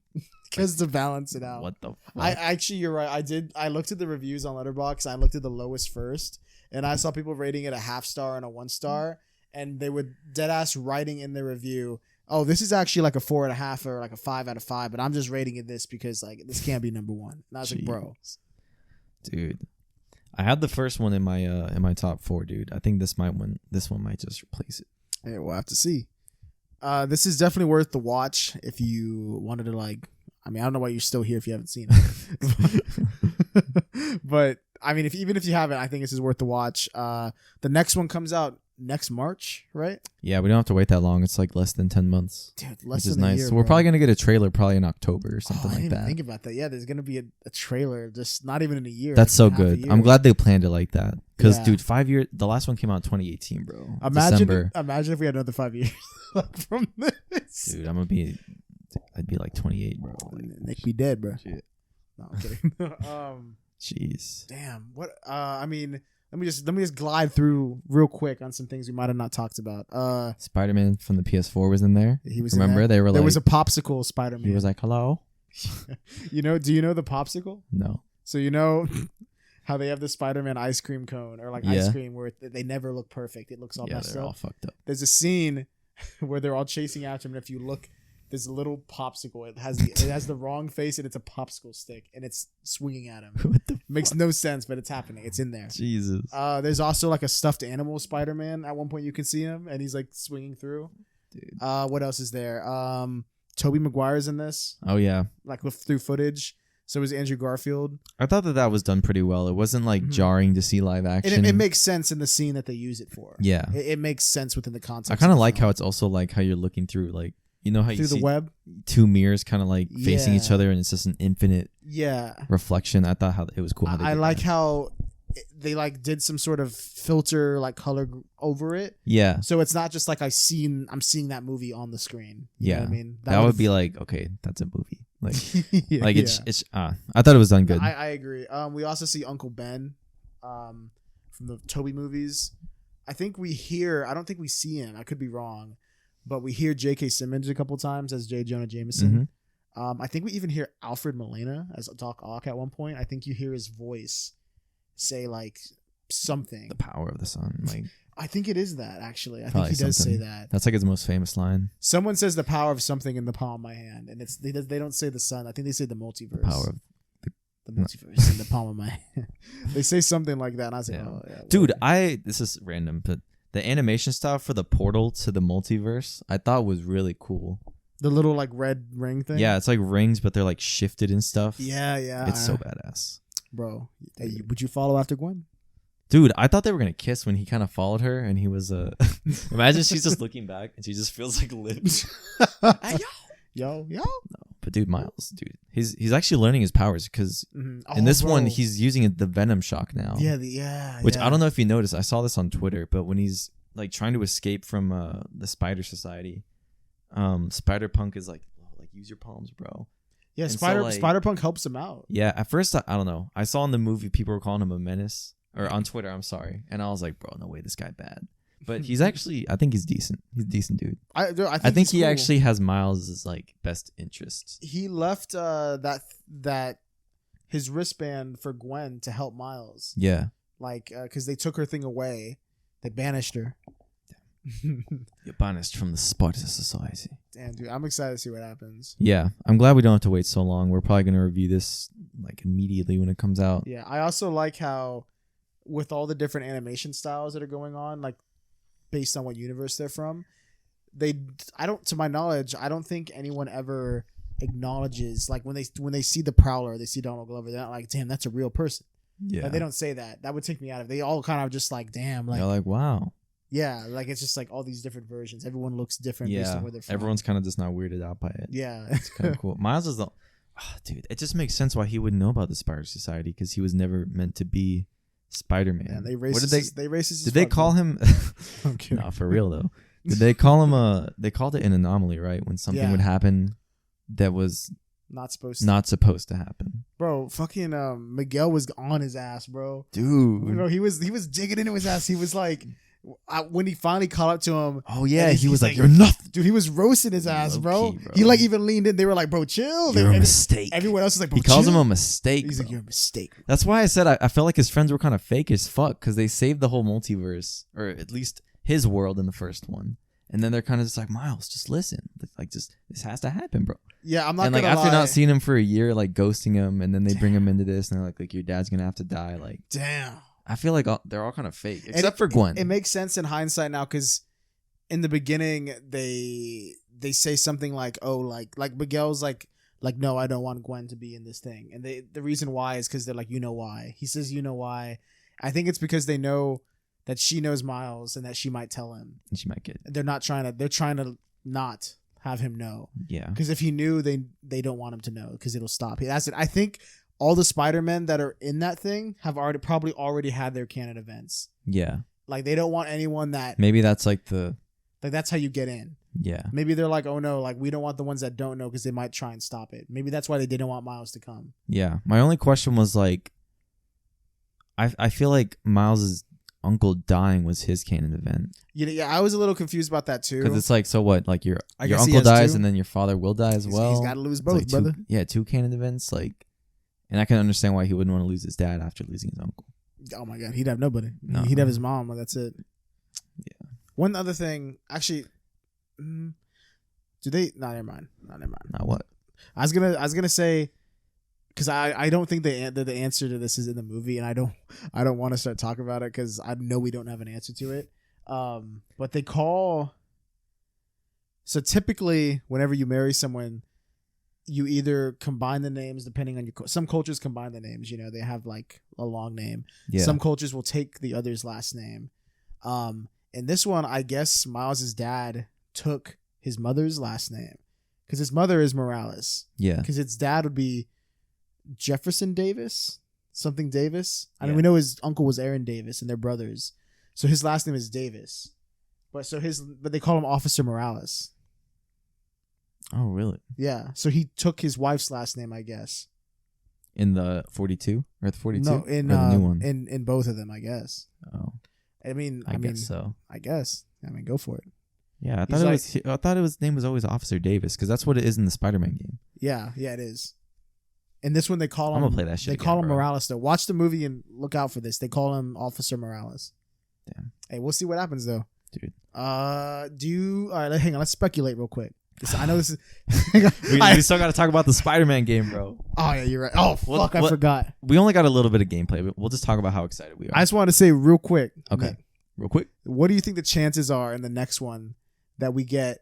because to balance it out. What the fuck? You're right. I looked at the reviews on Letterboxd. I looked at the lowest first, and I saw people rating it a 0.5 star and a 1 star, and they would dead ass writing in their review, Oh, this is actually like a 4.5 or like a 5 out of 5, but I'm just rating it this because like this can't be number one. And I was like, bro, dude, I had the first one in my top 4, dude. I think this one might just replace it. Yeah, we'll have to see. This is definitely worth the watch if you wanted to like. I mean, I don't know why you're still here if you haven't seen it. But I mean, even if you haven't, I think this is worth the watch. The next one comes out next March, right? Yeah, we don't have to wait that long. It's like less than 10 months. Dude, less which is than a nice. year, So we're bro. probably gonna get a trailer probably in October or something I like didn't that. even think about that. Yeah, there's gonna be a trailer, just not even in a year. That's so half a good. year. I'm glad they planned it like that. Because, Yeah. dude, 5 years. The last one came out in 2018, bro. Imagine December. if we had another 5 years like, from this. Dude, I'd be like 28, bro. Like, Nick be dead, bro. shit. No, I'm kidding. Jeez. Damn. What? I mean, let me just glide through real quick on some things we might have not talked about. Spider-Man from the PS4 was in there. He was. Remember, they were there like, was a popsicle Spider-Man. he was like, hello. Do you know the popsicle? No. So you know how they have the Spider-Man ice cream cone or like ice cream where they never look perfect. It looks all messed they're up. all fucked up. There's a scene where they're all chasing after him, and if you look, there's a little popsicle. It has the wrong face, and it's a popsicle stick, and it's swinging at him. What the Makes no sense, but it's happening. It's in there. Jesus. There's also like a stuffed animal Spider-Man. At one point, you can see him, and he's like swinging through. Dude. What else is there? Tobey Maguire's in this, Oh, yeah. like through footage. So is Andrew Garfield. I thought that was done pretty well. It wasn't like jarring to see live action. And it makes sense in the scene that they use it for. Yeah. It makes sense within the context. I kind of like how it's also like how you're looking through, like, you know how you through see the web. 2 mirrors kind of like facing each Yeah. other and it's just an infinite Yeah. reflection. I thought how it was cool. How they I did like that. how they like did some sort of filter like color over it. Yeah. So it's not just like I'm seeing that movie on the screen. You know what I mean? That would be like, okay, that's a movie. Like, yeah, like it's I thought it was done good. I agree. We also see Uncle Ben from the Toby movies. I don't think we see him. I could be wrong, but we hear J.K. Simmons a couple times as J. Jonah Jameson. I think we even hear Alfred Molina as Doc Ock at one point. I think you hear his voice say like something. The power of the sun. Like, I think it is that actually. I think Probably he does something. say that. that's like his most famous line. Someone says the power of something in the palm of my hand, and they don't say the sun. I think they say the multiverse. Power of The multiverse in the palm of my hand. They say something like that, and I was like, Yeah. oh yeah, Dude, whatever. this is random, but the animation style for the portal to the multiverse, I thought was really cool. The little like red ring thing. Yeah, it's like rings, but they're like shifted and stuff. Yeah. It's so badass. Bro. Hey, would you follow after Gwen? Dude, I thought they were gonna kiss when he kind of followed her, and he was imagine she's just looking back and she just feels like lips. Hey, Yo. No, but dude, Miles, dude, he's actually learning his powers because Mm-hmm. in this one he's using the Venom shock now. Yeah. Which I don't know if you noticed. I saw this on Twitter, but when he's like trying to escape from the Spider Society, Spider Punk is like use your palms, bro. Yeah, And Spider Punk helps him out. Yeah, at first I don't know. I saw in the movie people were calling him a menace, or on Twitter, I'm sorry, and I was like, bro, no way, this guy bad. But he's actually, I think he's decent. He's a decent dude. I think think he's he cool. actually has Miles' like best interests. He left that his wristband for Gwen to help Miles. Yeah. Like, because they took her thing away, they banished her. You're banished from the Spider Society. Damn, dude, I'm excited to see what happens. Yeah, I'm glad we don't have to wait so long. We're probably gonna review this like immediately when it comes out. Yeah, I also like how, with all the different animation styles that are going on, like based on what universe they're from, to my knowledge, I don't think anyone ever acknowledges, like when they see the Prowler, they see Donald Glover, they're not like, damn, that's a real person. Yeah, Like, they don't say that. That would take me out of it. They all kind of just like, damn, like, they're like, wow. yeah, like it's just like all these different versions. Everyone looks different based Yeah, on where they're from. everyone's kind of just not weirded out by it. Yeah, It's kind of cool. Miles is dude. It just makes sense why he wouldn't know about the Spider Society because he was never meant to be Spider-Man. Yeah, they What racist. did They racist. Did they call him? I'm kidding. No, for real though. Did they call him They called it an anomaly, right? When something Yeah. would happen that was Not supposed to. not supposed to happen. Bro, fucking Miguel was on his ass, bro. Dude. Bro, he was digging into his ass. He was like, when he finally caught up to him. Oh yeah, and he was he's like, "You're nothing. Dude, he was roasting his ass, bro. Low-key, bro. He like even leaned in. They were like, bro, chill. You're a And mistake." everyone else is like, bro, He calls chill. him a mistake. He's bro. like, you're a mistake. That's why I said I felt like his friends were kind of fake as fuck because they saved the whole multiverse, or at least his world in the first one. And then they're kind of just like, Miles, just listen. Like, just this has to happen, bro. Yeah, I'm not and gonna like after lie. not seeing him for a year, like ghosting him, and then they bring him into this, and they're like your dad's gonna have to die. Like, damn. I feel like they're all kind of fake, except for Gwen. It makes sense in hindsight now because in the beginning they say something like, oh, like Miguel's like no, I don't want Gwen to be in this thing, and the reason why is because they're like, you know why? He says, you know why? I think it's because they know that she knows Miles and that she might tell him. And she might get it. They're trying to not have him know. Yeah. Because if he knew, they don't want him to know because it'll stop. That's it. I think all the Spider-Men that are in that thing have probably already had their canon events. Yeah. Like they don't want anyone that maybe that's like that's how you get in. Yeah. Maybe they're like, oh no, like we don't want the ones that don't know because they might try and stop it. Maybe that's why they didn't want Miles to come. Yeah. My only question was like, I feel like Miles's uncle dying was his canon event. Yeah, I was a little confused about that too. Because it's like, so what? Like your guess uncle dies and then your father will die as well. He's got to lose both, like brother. two canon events. Like, and I can understand why he wouldn't want to lose his dad after losing his uncle. Oh my god, he'd have nobody. No. He'd have his mom. Like, that's it. Yeah. One other thing, actually, do they? No, never mind. Not what? I was gonna say, because I don't think the answer to this is in the movie, and I don't want to start talking about it because I know we don't have an answer to it. But they call. So typically, whenever you marry someone, you either combine the names depending on your. Some cultures combine the names. You know, they have like a long name. Yeah. Some cultures will take the other's last name. In this one, I guess Miles's dad took his mother's last name because his mother is Morales. Yeah. Because its dad would be Jefferson Davis, something Davis. I mean, Yeah. we know his uncle was Aaron Davis, and they're brothers. So his last name is Davis. But they call him Officer Morales. Oh, really? Yeah. So he took his wife's last name, I guess. In the 42 or the 42? No, in or the new one. in both of them, I guess. Oh, I mean, guess so. I guess. I mean, go for it. Yeah, He's I thought his name was always Officer Davis because that's what it is in the Spider-Man game. Yeah, it is. In this one, they call him. I'm gonna play that shit. They again, call him bro. Morales though. Watch the movie and look out for this. They call him Officer Morales. Damn. Hey, we'll see what happens though. Dude. Do you? All right, hang on. Let's speculate real quick. I know this is. we still got to talk about the Spider-Man game, bro. Oh yeah, you're right. Oh fuck, I forgot. We only got a little bit of gameplay, but we'll just talk about how excited we are. I just wanted to say real quick. Okay. Nick, real quick. what do you think the chances are in the next one that we get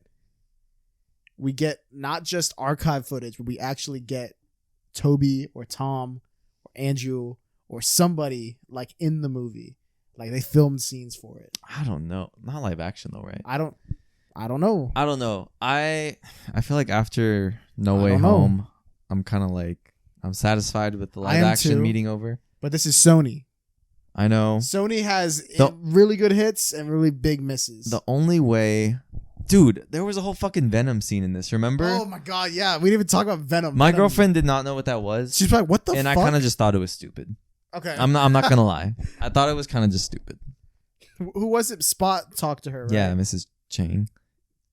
not just archive footage, but we actually get Toby or Tom or Andrew or somebody like in the movie, like they filmed scenes for it? I don't know. Not live action though, right? I don't know. I don't know. I feel like after No Way don't know. Home, I'm kind of like I'm satisfied with the I live am action too. meeting over. But this is Sony. I know. Sony has The- really good hits and really big misses. The only way, dude, there was a whole fucking Venom scene in this. Remember? Oh my god, yeah. We didn't even talk about Venom. My Venom. girlfriend did not know what that was. She's like, "What the and fuck?" I kind of just thought it was stupid. Okay. I'm not gonna lie. I thought it was kind of just stupid. Who was it? Spot talked to her, right? Yeah, Mrs. Chang.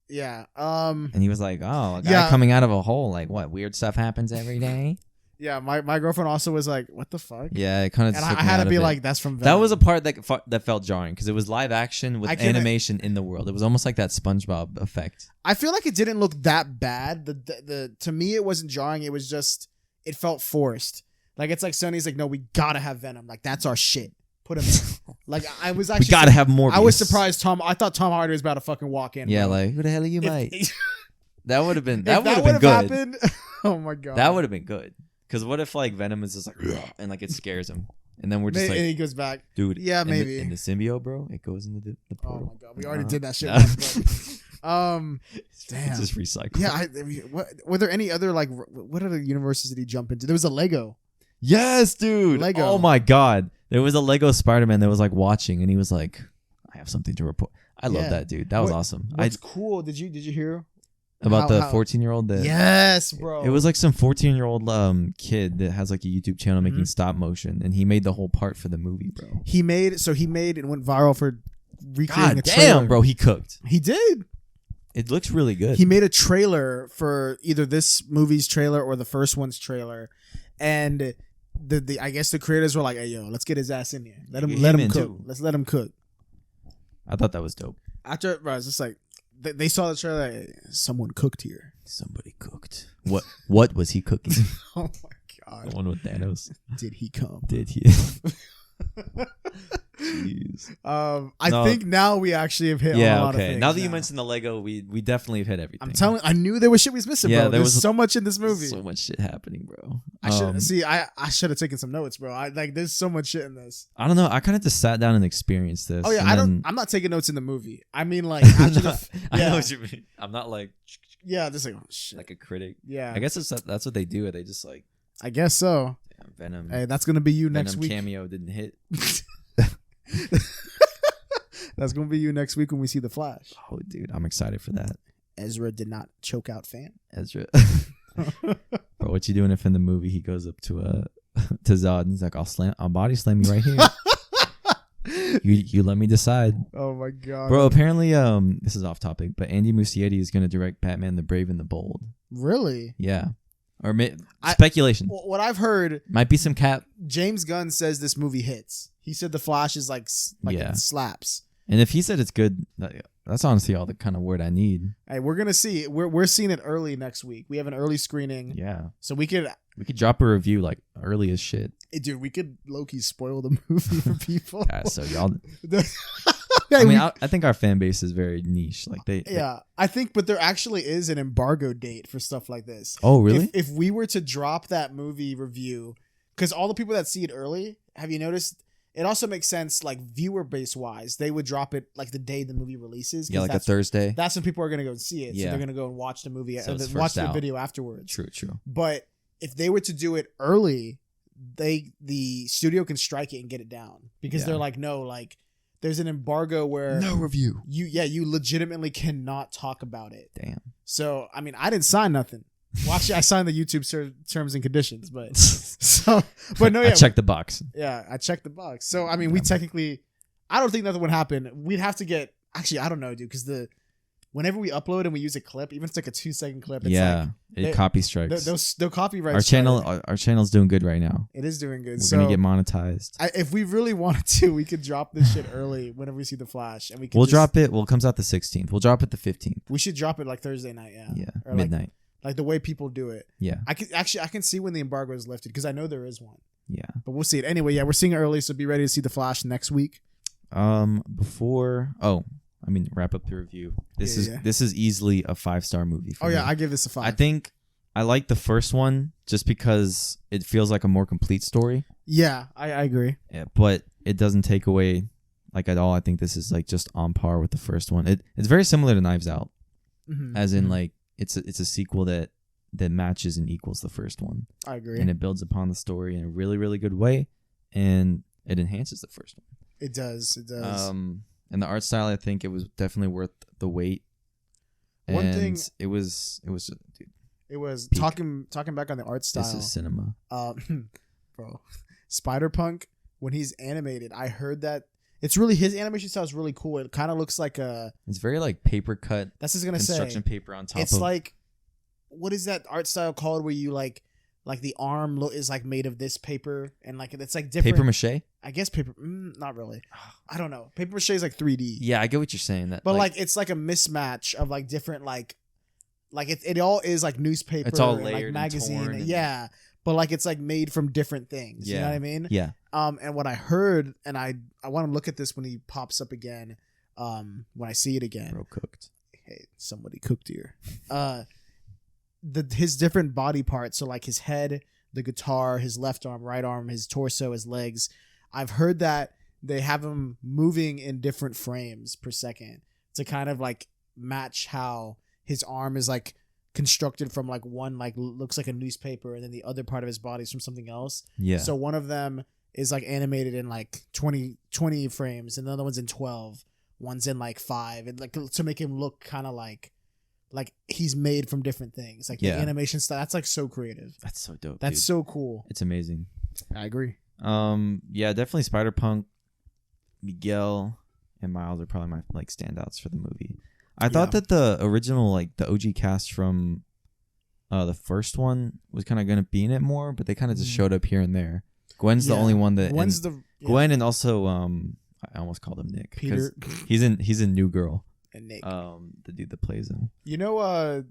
Yeah. And he was like, "Oh, a guy Yeah. coming out of a hole. Like, what weird stuff happens every day?" Yeah. My girlfriend also was like, "What the fuck?" Yeah, it kind of. And I had to be like, "That's from Venom." That was a part that felt jarring because it was live action with I can't- animation in the world. It was almost like that SpongeBob effect. I feel like it didn't look that bad. The to me it wasn't jarring. It was just it felt forced. Like it's like Sony's like, "No, we gotta have Venom. Like that's our shit. Put him in." Like I was actually We gotta have more. I was surprised. I thought Tom Hardy was about to fucking walk in. Yeah, bro. like who the hell are you, mate? If That would have been that good. would've happened, oh my god, That would have been good. Because what if like Venom is just like and like it scares him, and then we're just and like, he goes back. dude, Yeah, in maybe. in the symbiote, bro, it goes into the Oh portal. my god, we already did that shit. No. once, but, damn. It's just recycle. Yeah, I mean, were there any other like what other universes did he jump into? There was a Lego. Yes, dude. Lego. Oh my god, there was a Lego Spider-Man that was like watching, and he was like, "I have something to report." I love Yeah. that, dude. That was awesome. What's cool? Did you hear About the how- 14-year-old that Yes, bro. it was like some 14-year-old kid that has like a YouTube channel making Mhm. stop motion, and he made the whole part for the movie, bro. He made and went viral for recreating God a trailer. damn, bro, he cooked. He did. It looks really good. He made a trailer for either this movie's trailer or the first one's trailer, and the I guess the creators were like, "Hey, yo, let's get his ass in here. Let him in cook. too. Let's let him cook." I thought that was dope. After, bro, it's just like they saw the trailer. Like, someone cooked here. Somebody cooked. What was he cooking? Oh my god! The one with Thanos. Did he come? Did he? Jeez. I think now we actually have hit on a lot of things. Now that you mentioned the Lego, we definitely have hit everything. I'm telling. I knew there was shit we was missing, bro. There's so much in this movie. So much shit happening, bro. I should have taken some notes, bro. There's so much shit in this. I don't know. I kind of just sat down and experienced this. Oh yeah, I'm not taking notes in the movie. I mean, like, after I know what you mean. I'm not like. Yeah, just like, oh, shit. Like a critic. Yeah. I guess that's what they do. They just like. I guess so. Yeah, Venom. Hey, that's gonna be you next week. Cameo didn't hit. That's gonna be you next week when we see the Flash. Oh, dude, I'm excited for that. Ezra did not choke out Fan. Ezra. Bro, what you doing if in the movie he goes up to Zod and he's like, I'll body slam you right here. you let me decide. Oh my god, bro. Apparently, this is off topic, but Andy Muschietti is gonna direct Batman: The Brave and the Bold. Really? Yeah. Or speculation. What I've heard might be some cap. James Gunn says this movie hits. He said the Flash is like it slaps. And if he said it's good, that's honestly all the kind of word I need. Hey, we're gonna see. We're seeing it early next week. We have an early screening. Yeah. So we could drop a review like early as shit. Hey, dude, we could low-key spoil the movie for people. Yeah, so y'all. I mean, I think our fan base is very niche. Like I think, but there actually is an embargo date for stuff like this. Oh, really? If we were to drop that movie review, because all the people that see it early, have you noticed? It also makes sense, like viewer base wise, they would drop it like the day the movie releases. Yeah, like a Thursday. That's when people are gonna go and see it. Yeah. So they're gonna go and watch the movie, so watch the video afterwards. True. But if they were to do it early, the studio can strike it and get it down because they're like, no, like there's an embargo where no review. You legitimately cannot talk about it. Damn. So I mean, I didn't sign nothing. Well, actually, I signed the YouTube terms and conditions, but I checked the box. Yeah, I checked the box. So I mean, we technically, I don't think nothing would happen. We'd have to get. Actually, I don't know, dude, because whenever we upload and we use a clip, even if it's like a 2-second clip, it's it copy strikes. They'll copyright. Our channel's doing good right now. It is doing good. We're gonna get monetized. If we really wanted to, we could drop this shit early whenever we see the Flash, and we'll drop it. Well, it comes out the 16th. We'll drop it the 15th. We should drop it like Thursday night. Yeah, or midnight. Like the way people do it. Yeah. I can see when the embargo is lifted because I know there is one. Yeah. But we'll see it. Anyway, we're seeing it early, so be ready to see the Flash next week. Wrap up the review. This is easily a 5-star movie for me. I give this a 5. I think I like the first one just because it feels like a more complete story. Yeah, I agree. Yeah, but it doesn't take away like at all. I think this is like just on par with the first one. It's very similar to Knives Out. Mm-hmm. As in like it's a sequel that matches and equals the first one. I agree. And it builds upon the story in a really, really good way, and it enhances the first one. It does. And the art style, I think it was definitely worth the wait. One thing it was dude. It was peak. talking back on the art style. This is cinema. Bro, Spider-Punk, when he's animated, I heard that it's really, his animation style is really cool. It kind of looks like it's very like paper cut. That's just gonna construction paper on top. It's like, what is that art style called where you like the arm is like made of this paper and like it's like different. Paper mache? I guess paper. Not really. I don't know. Paper mache is like 3D. Yeah, I get what you're saying. That, but like it's like a mismatch of like different like it all is like newspaper. It's all and layered like magazine. and torn yeah. But like it's like made from different things. Yeah. You know what I mean? Yeah. And what I heard, and I want to look at this when he pops up again. When I see it again. Bro cooked. Hey, somebody cooked here. His different body parts, so like his head, the guitar, his left arm, right arm, his torso, his legs. I've heard that they have him moving in different frames per second to kind of like match how his arm is like constructed from like one like looks like a newspaper, and then the other part of his body is from something else. Yeah. So one of them is like animated in like 20 frames, and the other one's in 12. One's in like 5, and like to make him look kind of like he's made from different things. Like the animation style, that's like so creative. That's so dope. That's so cool. It's amazing. I agree. Yeah, definitely Spider-Punk, Miguel, and Miles are probably my like standouts for the movie. I thought that the original, like the OG cast from the first one was kind of gonna be in it more, but they kind of just showed up here and there. Gwen's the only one that Gwen, and also I almost called him Nick. Peter. He's in New Girl. And Nick. The dude that plays him. You know,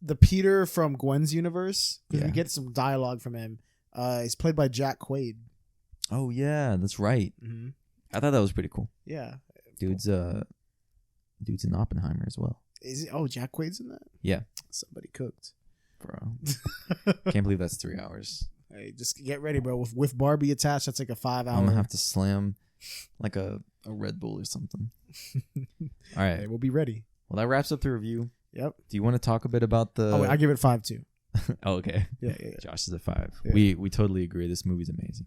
the Peter from Gwen's universe, because we get some dialogue from him. He's played by Jack Quaid. Oh yeah, that's right. Mm-hmm. I thought that was pretty cool. Yeah, dude's in Oppenheimer as well. Is he? Oh, Jack Quaid's in that. Yeah, somebody cooked, bro. Can't believe that's 3 hours. Hey, just get ready, bro. With Barbie attached, that's like a 5 hour. I'm gonna have to slam like a Red Bull or something. All right, hey, we'll be ready. Well, that wraps up the review. Yep. Do you want to talk a bit about the? Oh, wait, I give it 5 too. Oh, okay. Yeah. Josh is a 5. Yeah. We totally agree. This movie's amazing.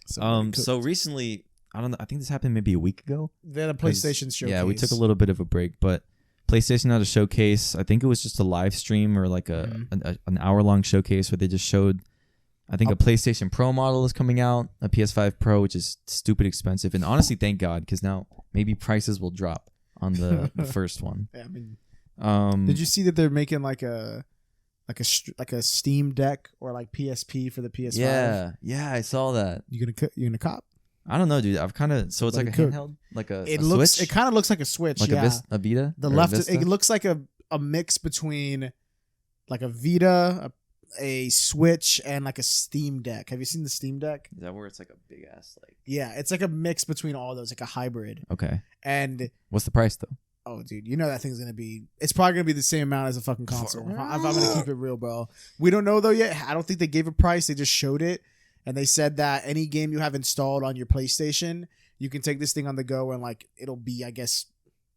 So recently, I don't know. I think this happened maybe a week ago. They had a PlayStation showcase. Yeah, we took a little bit of a break, but PlayStation had a showcase. I think it was just a live stream or like an hour-long showcase where they just showed, I think, a PlayStation Pro model is coming out, a PS5 Pro, which is stupid expensive. And honestly, thank God, because now maybe prices will drop on the first one. Yeah, I mean, did you see that they're making like a Steam Deck or like PSP for the PS5? Yeah, I saw that. You gonna cop? I don't know, dude. I've kind of so it's like a handheld, like a Switch? It kind of looks like a Switch, like a Vita. The left, it looks like a mix between like a Vita, a Switch, and like a Steam Deck. Have you seen the Steam Deck? Is that where it's like a big ass like? Yeah, it's like a mix between all those, like a hybrid. Okay. And what's the price though? Oh, dude, you know that thing's gonna be. It's probably gonna be the same amount as a fucking console. I'm gonna keep it real, bro. We don't know though yet. I don't think they gave a price. They just showed it, and they said that any game you have installed on your PlayStation, you can take this thing on the go and like it'll be, I guess.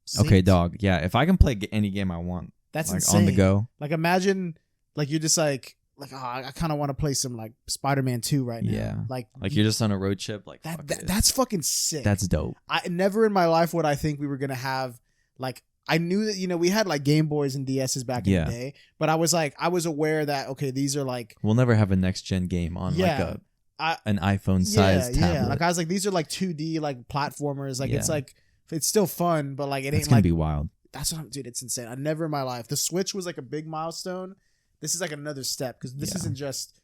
Synced. Okay, dog. Yeah, if I can play any game I want, that's like insane. On the go. Like imagine, like you're just like oh, I kind of want to play some like Spider-Man 2 right now. Yeah, like you're just on a road trip. Like that's fucking sick. That's dope. I never in my life would I think we were gonna have like. I knew that, we had like Game Boys and DSs back in the day, but I was aware that, okay, these are like... We'll never have a next-gen game on like an iPhone-sized tablet. Yeah, like I was like, these are like 2D like platformers. Like it's still fun, but like it ain't It's going to be wild. That's what dude, it's insane. I never in my life. The Switch was like a big milestone. This is like another step because this isn't just...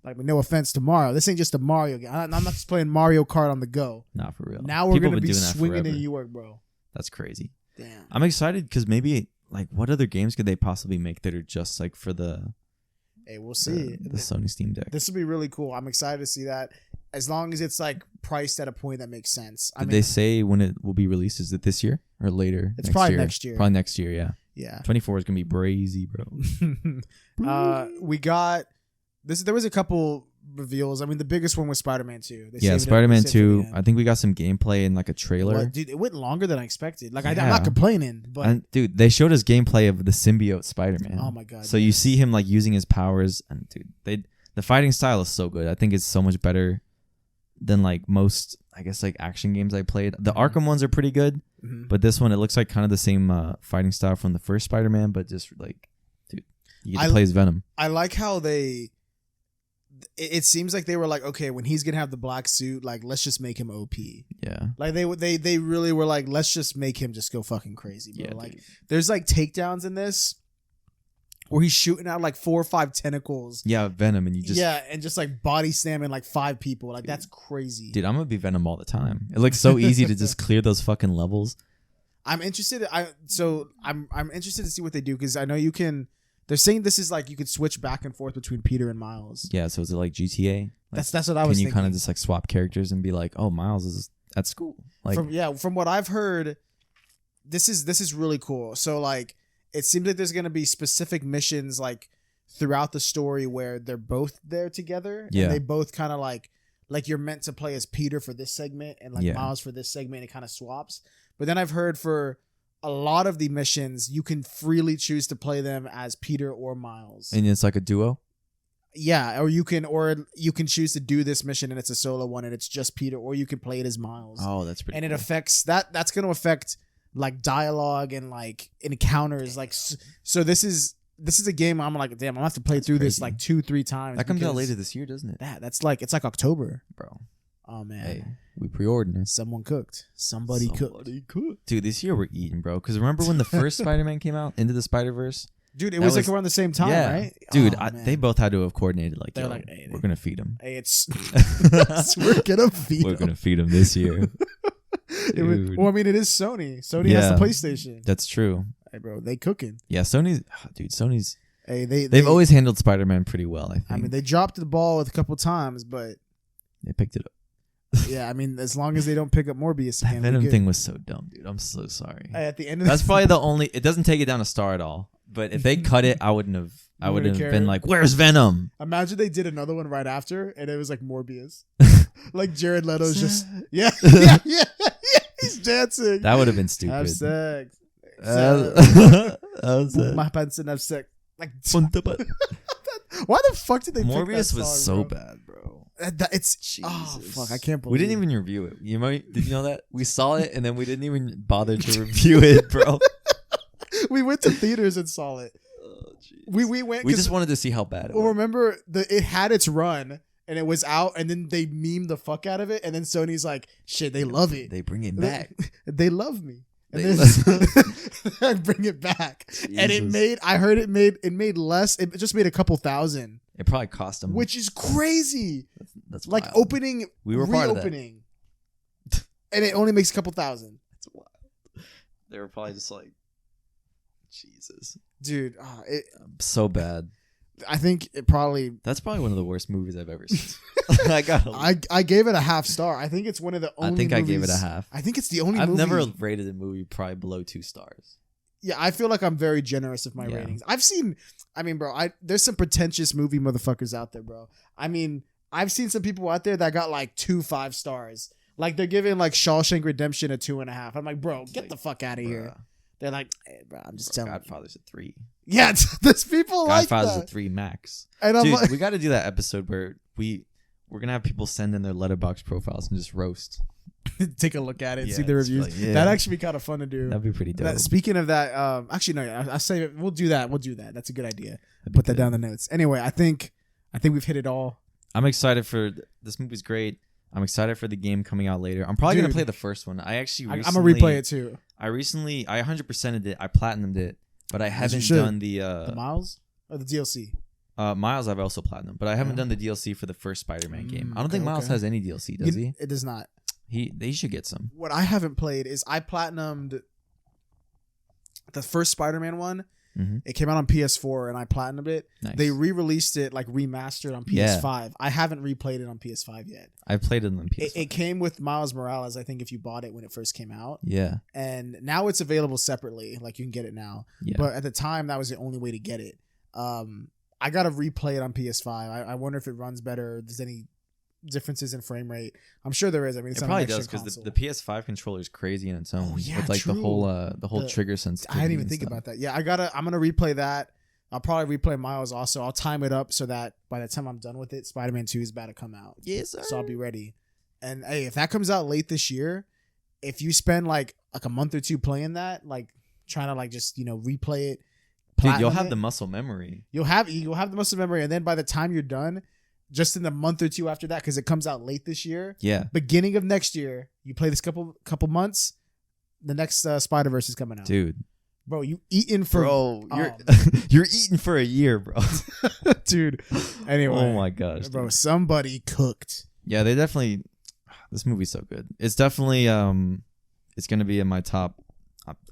Like, no offense to Mario. This ain't just a Mario game. I'm not just playing Mario Kart on the go. Not for real. Now we're going to be swinging in New York, bro. That's crazy. Damn. I'm excited because maybe like what other games could they possibly make that are just like for the we'll see the Sony Steam Deck. This will be really cool. I'm excited to see that as long as it's like priced at a point that makes sense. Did they say when it will be released? Is it this year or later? It's probably next year. Probably next year, yeah. 24 is gonna be brazy, bro. We got this. There was a couple reveals. I mean, the biggest one was Spider-Man 2. Spider-Man 2. I think we got some gameplay in like a trailer. Well, dude, it went longer than I expected. Like I'm not complaining, but dude, they showed us gameplay of the symbiote Spider-Man. Oh my god! So you see him like using his powers, and dude, the fighting style is so good. I think it's so much better than like most, I guess, like action games I played. The Arkham ones are pretty good, but this one it looks like kind of the same fighting style from the first Spider-Man, but just like, dude, you get to play as Venom. I like how it seems like they were like, okay, when he's gonna have the black suit, like let's just make him OP. Yeah, like they really were like, let's just make him just go fucking crazy, bro. Yeah, like dude. There's like takedowns in this where he's shooting out like 4 or 5 tentacles. Yeah, Venom, and you just and just like body slamming like 5 people. Like that's crazy, dude. I'm gonna be Venom all the time. It looks so easy to just clear those fucking levels. I'm interested. I'm interested to see what they do because I know you can. They're saying this is like you could switch back and forth between Peter and Miles. Yeah, so is it like GTA? Like, that's what I was thinking. Can you kind of just like swap characters and be like, oh, Miles is at school? Like, from what I've heard, this is really cool. So like, it seems like there's gonna be specific missions like throughout the story where they're both there together. Yeah. And they both kind of like you're meant to play as Peter for this segment and like Miles for this segment. It kind of swaps. But then I've heard for a lot of the missions, you can freely choose to play them as Peter or Miles. And it's like a duo? Yeah, or you can choose to do this mission and it's a solo one and it's just Peter, or you can play it as Miles. Oh, that's pretty cool. And it affects that's going to affect like dialogue and like encounters. Like so this is a game I'm like, damn, I'm going to have to play through this like 2-3 times. That comes out later this year, doesn't it? That's like it's like October. Bro. Oh man. Hey, we pre-ordered it. Someone cooked. Somebody cooked. Dude, this year we're eating, bro. Because remember when the first Spider-Man came out, Into the Spider-Verse? Dude, it was like around the same time, right? Dude, they both had to have coordinated. Like, they're hey, we're gonna feed him. Hey, we're gonna feed him. We're gonna feed him this year. Well, I mean, it is Sony. Sony has the PlayStation. That's true. Hey, bro, they cooking. Yeah, Sony's Hey, they've always handled Spider-Man pretty well, I think. I mean, they dropped the ball a couple times, but they picked it up. Yeah, I mean, as long as they don't pick up Morbius again. That Venom thing was so dumb, dude. I'm so sorry. At the end of that's probably the only. It doesn't take it down a star at all. But if they cut it, I wouldn't have. I would have been like, "Where's Venom?" Imagine they did another one right after, and it was like Morbius, like Jared Leto's just yeah. He's dancing. That would have been stupid. Have sex. My pants and have sex. Like, why the fuck did they? Morbius pick that song, was so bro? bad, bro. It's Jesus. Oh fuck! I can't believe we didn't even review it. Did you know that we saw it and then we didn't even bother to review it, bro? We went to theaters and saw it. Oh, we went. We just wanted to see how bad it was. Well, remember it had its run and it was out, and then they memed the fuck out of it, and then Sony's like, "Shit, they love it. They bring it back. They love me." And then bring it back. Jesus. And it made. I heard it made less. It just made a couple thousand. It probably cost them, which is crazy. That's like wild. opening. We were part of that. And it only makes a couple thousand. That's wild. They were probably just like, Jesus, dude, so bad. I think it probably. That's probably one of the worst movies I've ever seen. I gave it a half star. I think it's one of the only. I think movies, I gave it a half. I think it's the only. I've movie. never rated a movie probably below 2 stars. Yeah, I feel like I'm very generous with my ratings. I mean, bro, there's some pretentious movie motherfuckers out there, bro. I mean, I've seen some people out there that got like 2 5 stars. Like they're giving like Shawshank Redemption a 2.5. I'm like, bro, get the fuck out of here. They're like, hey, bro, I'm just telling Godfather's a 3. Yeah, there's people like that. Godfather's a 3 max. And I'm dude, like, we got to do that episode where we're gonna have people send in their Letterboxd profiles and just roast. Take a look at it, see the reviews. Like, yeah. That'd actually be kind of fun to do. That'd be pretty dope. Speaking of that, actually no, I say we'll do that. That's a good idea. Put that down in the notes. Anyway, I think we've hit it all. I'm excited for this movie's great. I'm excited for the game coming out later. I'm probably gonna play the first one. I'm gonna replay it too. I 100%ed it. I platinumed it, but I haven't done the Miles or the DLC. Miles, I've also platinumed, but I haven't done the DLC for the first Spider-Man game. I don't think Miles has any DLC, does he? It does not. They should get some. What I haven't played is I platinumed the first Spider-Man one. Mm-hmm. It came out on PS4 and I platinumed it. Nice. They re-released it like remastered on PS5. Yeah. I haven't replayed it on PS5 yet. I played it on PS5. It came with Miles Morales, I think, if you bought it when it first came out. Yeah. And now it's available separately. Like you can get it now. Yeah. But at the time, that was the only way to get it. I got to replay it on PS5. I wonder if it runs better. If there's any differences in frame rate. I'm sure there is. I mean, it's it probably does because the PS5 controller is crazy in its own. With like true. the whole trigger sensitivity. I didn't even think about that. Yeah, I'm gonna replay that. I'll probably replay Miles also. I'll time it up so that by the time I'm done with it, Spider-Man 2 is about to come out. Yes, sir. So I'll be ready. And hey, if that comes out late this year, if you spend like a month or two playing that, like trying to like just replay it, dude, you'll have the muscle memory. You'll have the muscle memory, and then by the time you're done, just in the month or two after that, because it comes out late this year. Yeah. Beginning of next year, you play this couple months, the next Spider-Verse is coming out. Dude. Bro, you eating for... Bro, you're eating for a year, bro. Dude. Anyway. Oh my gosh. Bro, somebody cooked. Yeah, they definitely... This movie's so good. It's definitely... It's going to be in my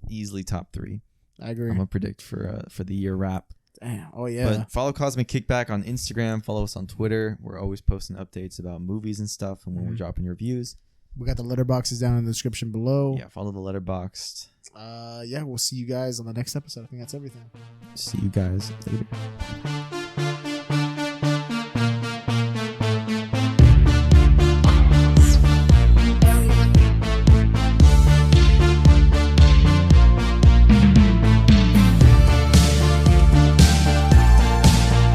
easily top 3. I agree. I'm going to predict for the year wrap. Damn. Oh, yeah. But follow Cosmic Kickback on Instagram. Follow us on Twitter. We're always posting updates about movies and stuff and when we're dropping reviews. We got the letterboxes down in the description below. Yeah, follow the Letterboxd. Yeah, we'll see you guys on the next episode. I think that's everything. See you guys later.